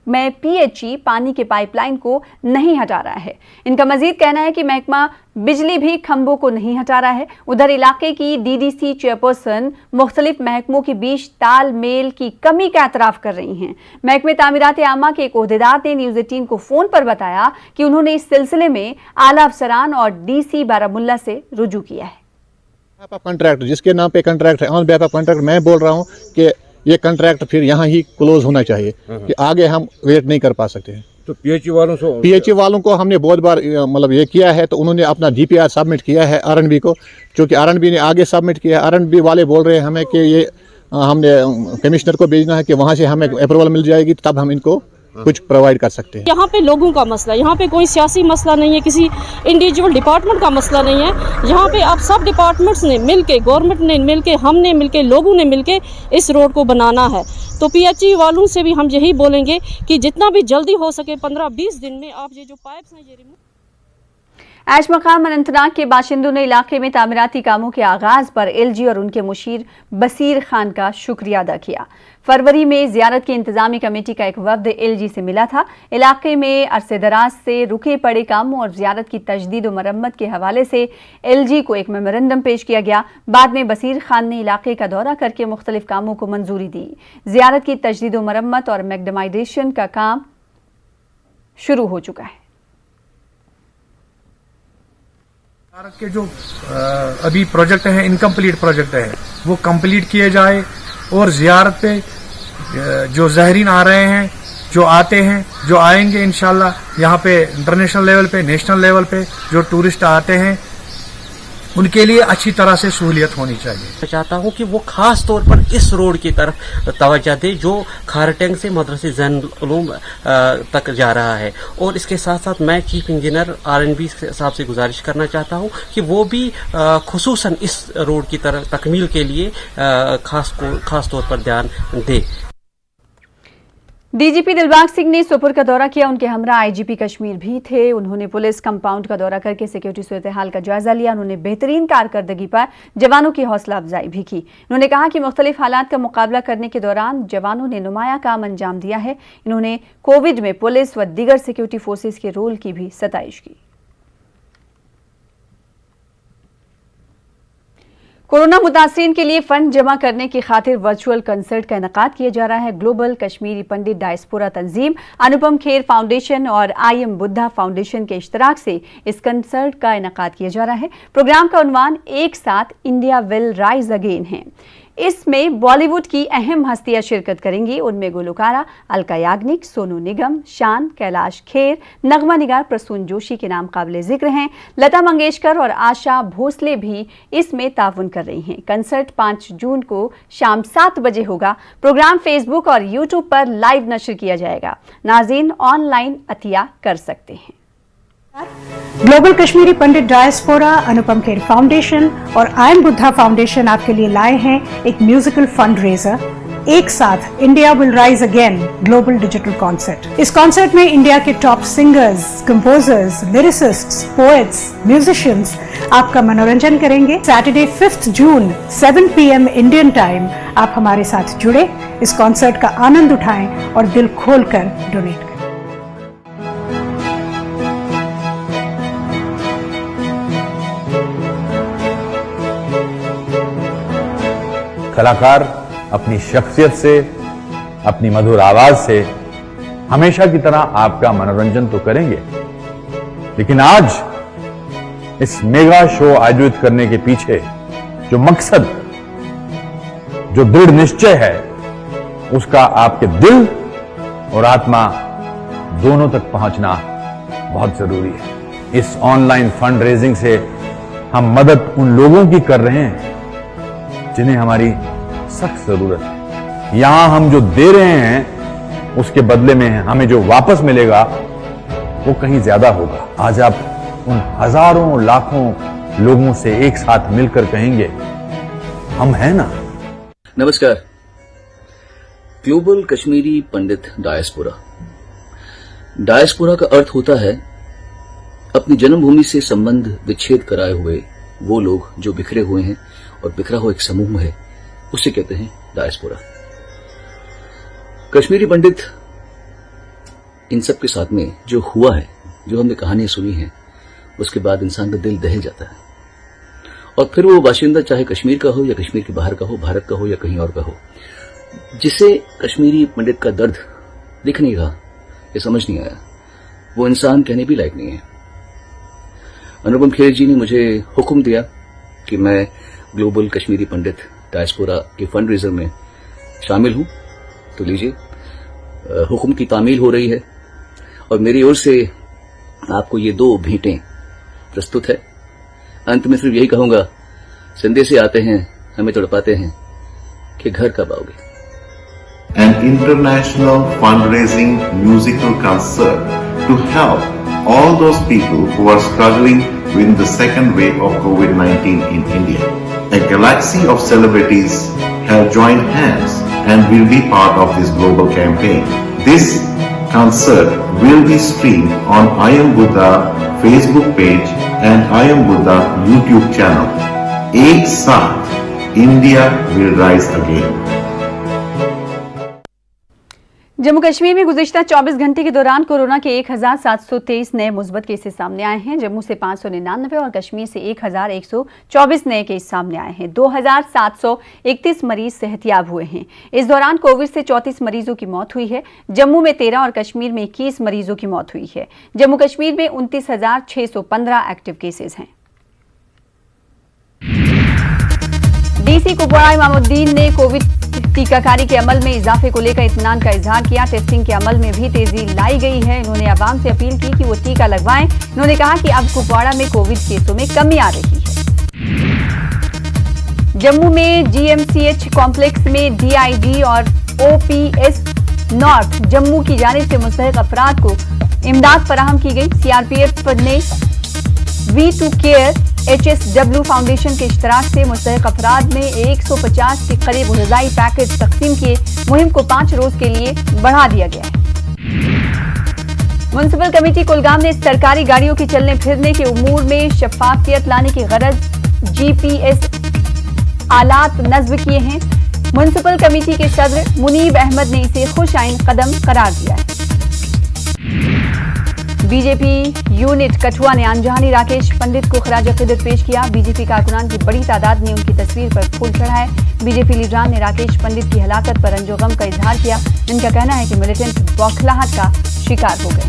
मैं PHE पानी के पाइपलाइन को नहीं हटा रहा है। इनका मजीद कहना है कि महकमा बिजली भी खंभों को नहीं हटा रहा है। उधर इलाके की DDC चेयरपर्सन मुख्तलिफ महकमों के बीच तालमेल की कमी का एतराफ़ कर रही हैं। महकमे तामीरात आमा के एक ओहदेदार ने न्यूज़ 18 को फ़ोन पर बताया कि उन्होंने इस सिलसिले में आला अफसरान और DC बारामुल्ला से रुजू किया है। कॉन्ट्रैक्ट जिसके नाम पे कॉन्ट्रैक्ट है, ऑन बिहाफ ऑफ कॉन्ट्रैक्ट, मैं बोल रहा हूँ कि ये कॉन्ट्रैक्ट फिर यहाँ ही क्लोज होना चाहिए, कि आगे हम वेट नहीं कर पा सकते हैं। तो PHE वालों को हमने बहुत बार मतलब ये किया है, तो उन्होंने अपना DPR सबमिट किया है RNB को, क्योंकि RNB ने आगे सबमिट किया है। RNB वाले बोल रहे हैं हमें कि ये हमने कमिश्नर को भेजना है कि वहाँ से हमें अप्रूवल मिल जाएगी, तब हम इनको कुछ प्रोवाइड कर सकते हैं। यहाँ पे लोगों का मसला, यहाँ पे कोई सियासी मसला नहीं है, किसी इंडिविजुअल डिपार्टमेंट का मसला नहीं है। यहाँ पे आप सब डिपार्टमेंट्स ने मिलके, गवर्नमेंट ने मिलके, हमने मिलके, लोगों ने मिलके इस रोड को बनाना है। तो PHE वालों से भी हम यही बोलेंगे कि जितना भी जल्दी हो सके 15-20 दिन में आप ये जो पाइप्स हैं ये रिमूव। ऐश मकाम अनंतनाग के बाशिंदों ने इलाके में तामीराती कामों के आगाज पर एलजी और उनके मुशीर बसीर खान का शुक्रिया अदा किया। फरवरी में जियारत की इंतजामी कमेटी का एक वफ्द एलजी से मिला था। इलाके में अरसे दराज से रुके पड़े कामों और जियारत की तजदीद और मरम्मत के हवाले से एलजी को एक मेमोरेंडम पेश किया गया। बाद में बसीर खान ने इलाके का दौरा करके मुख्तलिफ कामों को मंजूरी दी। जियारत की तजदीद और मरम्मत और मैग्डमाइजेशन का काम शुरू हो चुका है। भारत के जो अभी प्रोजेक्ट हैं, इनकम्प्लीट प्रोजेक्ट है, वो कंप्लीट किए जाए और जियारत पे जो ज़ायरीन आ रहे हैं, जो आते हैं, जो आएंगे इंशाल्लाह यहाँ पे इंटरनेशनल लेवल पे, नेशनल लेवल पे जो टूरिस्ट आते हैं उनके लिए अच्छी तरह से सहूलियत होनी चाहिए। मैं चाहता हूँ कि वो खास तौर पर इस रोड की तरफ तवज्जो दे जो खारटेंग से मदरसे ज़ैनुल उलूम तक जा रहा है। और इसके साथ साथ मैं चीफ इंजीनियर R&B साहब से गुजारिश करना चाहता हूँ कि वो भी खुसूसन इस रोड की तरफ तकमील के लिए खास तौर पर ध्यान दे। डीजीपी दिलबाग सिंह ने सोपुर का दौरा किया। उनके हमरा आईजीपी कश्मीर भी थे। उन्होंने पुलिस कंपाउंड का दौरा करके सिक्योरिटी सूरत हाल का जायजा लिया। उन्होंने बेहतरीन कारकर्दगी पर जवानों की हौसला अफजाई भी की। उन्होंने कहा कि मुख्तलिफ हालात का मुकाबला करने के दौरान जवानों ने नुमाया काम अंजाम दिया है। इन्होंने कोविड में पुलिस व दीगर सिक्योरिटी फोर्सेज के रोल की भी सताइश की। कोरोना मुतासरीन के लिए फंड जमा करने की खातिर वर्चुअल कंसर्ट का इनेकाद किया जा रहा है। ग्लोबल कश्मीरी पंडित डायस्पोरा तंजीम, अनुपम खेर फाउंडेशन और IM बुद्धा फाउंडेशन के इश्तराक से इस कंसर्ट का इनेकाद किया जा रहा है। प्रोग्राम का उन्वान एक साथ इंडिया विल राइज अगेन है। इसमें बॉलीवुड की अहम हस्तियां शिरकत करेंगी। उनमें गुलकारा अलका याग्निक, सोनू निगम, शान, कैलाश खेर, नगमा निगार, प्रसून जोशी के नाम काबिल जिक्र हैं। लता मंगेशकर और आशा भोसले भी इसमें ताउन कर रही हैं। कंसर्ट 5 जून को शाम 7 बजे होगा। प्रोग्राम फेसबुक और यूट्यूब पर लाइव नशर किया जाएगा। नाज़रीन ऑनलाइन अतिया कर सकते हैं। ग्लोबल कश्मीरी पंडित डायस्पोरा, अनुपम खेर फाउंडेशन और IM बुद्धा फाउंडेशन आपके लिए लाए हैं एक म्यूजिकल फंड रेजर एक साथ India will rise again global digital concert. इस कॉन्सर्ट में इंडिया के top singers, composers, lyricists, poets, musicians आपका मनोरंजन करेंगे। Saturday 5 June 7 PM Indian time आप हमारे साथ जुड़े, इस कॉन्सर्ट का आनंद उठाएं और दिल खोलकर डोनेट करें। कलाकार अपनी शख्सियत से, अपनी मधुर आवाज से हमेशा की तरह आपका मनोरंजन तो करेंगे, लेकिन आज इस मेगा शो आयोजित करने के पीछे जो मकसद, जो दृढ़ निश्चय है, उसका आपके दिल और आत्मा दोनों तक पहुंचना बहुत जरूरी है। इस ऑनलाइन फंड रेजिंग से हम मदद उन लोगों की कर रहे हैं जिन्हें हमारी सख्त जरूरत है। यहां हम जो दे रहे हैं उसके बदले में हमें जो वापस मिलेगा वो कहीं ज्यादा होगा। आज आप उन हजारों लाखों लोगों से एक साथ मिलकर कहेंगे, हम हैं ना। नमस्कार। ग्लोबल कश्मीरी पंडित डायस्पोरा। डायस्पोरा का अर्थ होता है अपनी जन्मभूमि से संबंध विच्छेद कराए हुए वो लोग जो बिखरे हुए हैं और बिखरा हुआ एक समूह है, उसे कहते हैं डायस्पोरा। कश्मीरी पंडित इन सब के साथ में जो हुआ है, जो हमने कहानियां सुनी हैं, उसके बाद इंसान का दिल दहल जाता है। और फिर वो बाशिंदा चाहे कश्मीर का हो या कश्मीर के बाहर का हो, भारत का हो या कहीं और का हो, जिसे कश्मीरी पंडित का दर्द दिख नहीं रहा या समझ नहीं आया, वो इंसान कहने भी लायक नहीं है। अनुपम खेर जी ने मुझे हुक्म दिया कि मैं ग्लोबल कश्मीरी पंडित डायस्पोरा के फंड रेजर में शामिल हूं, तो लीजिए, हुक्म की तामील हो रही है और मेरी ओर से आपको ये 2 भेंटें प्रस्तुत है। अंत में सिर्फ यही कहूंगा, संदेशे आते हैं, हमें तड़पाते हैं कि घर कब आओगे। An international fundraising musical concert to help all those people who are struggling with the second wave of COVID-19 in India. A galaxy of celebrities have joined hands and will be part of this global campaign. This concert will be streamed on IM Buddha Facebook page and I Am Buddha YouTube channel. एक साथ India will rise again. Jammu Kashmir में गुज़िश्ता 24 घंटे के दौरान corona के 1723 नए मुस्बत cases सामने आए हैं। जम्मू से 599 और कश्मीर से 1124 नए केस सामने आए हैं। 2731 मरीज सेहतियाब हुए हैं। इस दौरान कोविड से 34 मरीजों की मौत हुई है। जम्मू में 13 और कश्मीर में 21 मरीजों की मौत हुई है। जम्मू कश्मीर में 29,615 एक्टिव केसेस हैं। डीसी कुपवाड़ा इमामुद्दीन ने कोविड टीकाकारी के अमल में इजाफे को लेकर इत्मीनान का इजहार किया। टेस्टिंग के अमल में भी तेजी लाई गई है। इन्होंने आवाम से अपील की कि वो टीका लगवाएं। इन्होंने कहा कि अब कुपवाड़ा में कोविड केसों में कमी आ रही है। जम्मू में जीएमसीएच कॉम्प्लेक्स में डीआईजी और ओपीएस नॉर्थ जम्मू की जानिब से मुस्तहिक अफराद को इमदाद फराहम की गई। सीआरपीएफ ने V2 केयर HSW फाउंडेशन के इश्तराक से मुस्तहिक अफराद में 150 के करीब ग़िज़ाई पैकेज तकसीम किए। मुहिम को 5 रोज के लिए बढ़ा दिया गया है। म्युनिसिपल कमेटी कुलगाम ने सरकारी गाड़ियों की चलने फिरने के उमूर में शफाफियत लाने की गरज GPS आलात नस्ब किए हैं। म्युनिसिपल कमेटी के सदर मुनीब अहमद ने इसे खुश आइन कदम करार दिया है। बीजेपी यूनिट कठुआ ने अनजानी राकेश पंडित को खराज अकीदत पेश किया। बीजेपी कारकुनान की बड़ी तादाद ने उनकी तस्वीर पर फूल चढ़ाए। बीजेपी लीडरान ने राकेश पंडित की हलाकत पर रंजो गम का इजहार किया। इनका कहना है कि मिलिटेंट बौखलाहट का शिकार हो गए।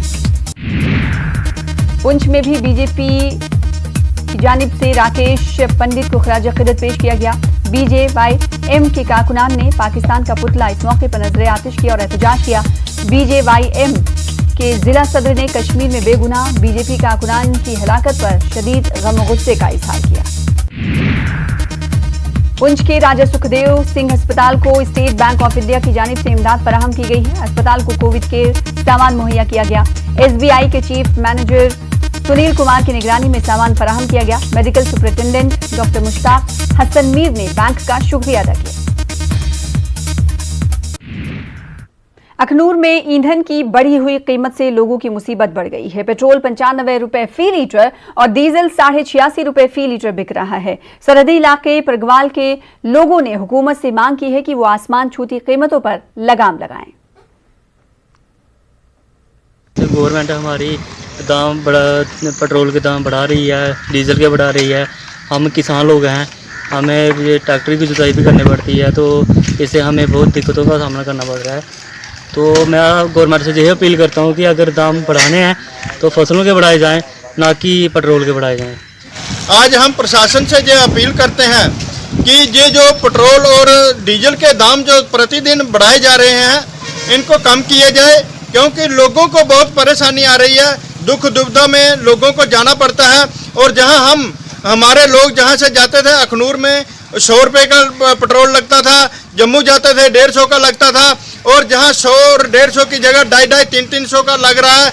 पुंछ में भी बीजेपी की जानिब से राकेश पंडित को खराज अकीदत पेश किया गया। BJYM के कारकुनान ने पाकिस्तान का पुतला इस मौके पर नजर आतिश किया और एहतजाज किया। BJYM के जिला सदर ने कश्मीर में बेगुनाह बीजेपी कारकुनान की हलाकत पर शदीद गम और गुस्से का इजहार किया। पुंछ के राजा सुखदेव सिंह अस्पताल को स्टेट बैंक ऑफ इंडिया की जानिब से इमदाद फराहम की गई है। अस्पताल को कोविड के सामान मुहैया किया गया। SBI के चीफ मैनेजर सुनील कुमार की निगरानी में सामान फराहम किया गया। Medical superintendent doctor Mushtaq Hassan Mir ने बैंक का शुक्रिया अदा किया। अखनूर में ईंधन की बढ़ी हुई कीमत से लोगों की मुसीबत बढ़ गई है। पेट्रोल 95 रुपए फी लीटर और डीजल 86.5 रुपए फी लीटर बिक रहा है। सरहदी इलाके परगवाल के लोगों ने हुकूमत से मांग की है कि वो आसमान छूती कीमतों पर लगाम लगाएं। गवर्नमेंट हमारी दाम पेट्रोल के दाम बढ़ा रही है, डीजल के बढ़ा रही है। हम किसान लोग हैं, हमें ये ट्रैक्टर की जुताई भी करनी पड़ती है, तो इससे हमें बहुत दिक्कतों का सामना करना पड़ रहा है। तो मैं गवर्नमेंट से यही अपील करता हूँ कि अगर दाम बढ़ाने हैं तो फसलों के बढ़ाए जाएं, ना कि पेट्रोल के बढ़ाए जाएं। आज हम प्रशासन से ये अपील करते हैं कि ये जो पेट्रोल और डीजल के दाम जो प्रतिदिन बढ़ाए जा रहे हैं, इनको कम किया जाए, क्योंकि लोगों को बहुत परेशानी आ रही है। दुख दुविधा में लोगों को जाना पड़ता है। और जहाँ हमारे लोग जहाँ से जाते थे, अखनूर में 100 रुपये का पेट्रोल लगता था, जम्मू जाते थे 150 का लगता था, और जहाँ 100 और 150 की जगह 250-300 का लग रहा है।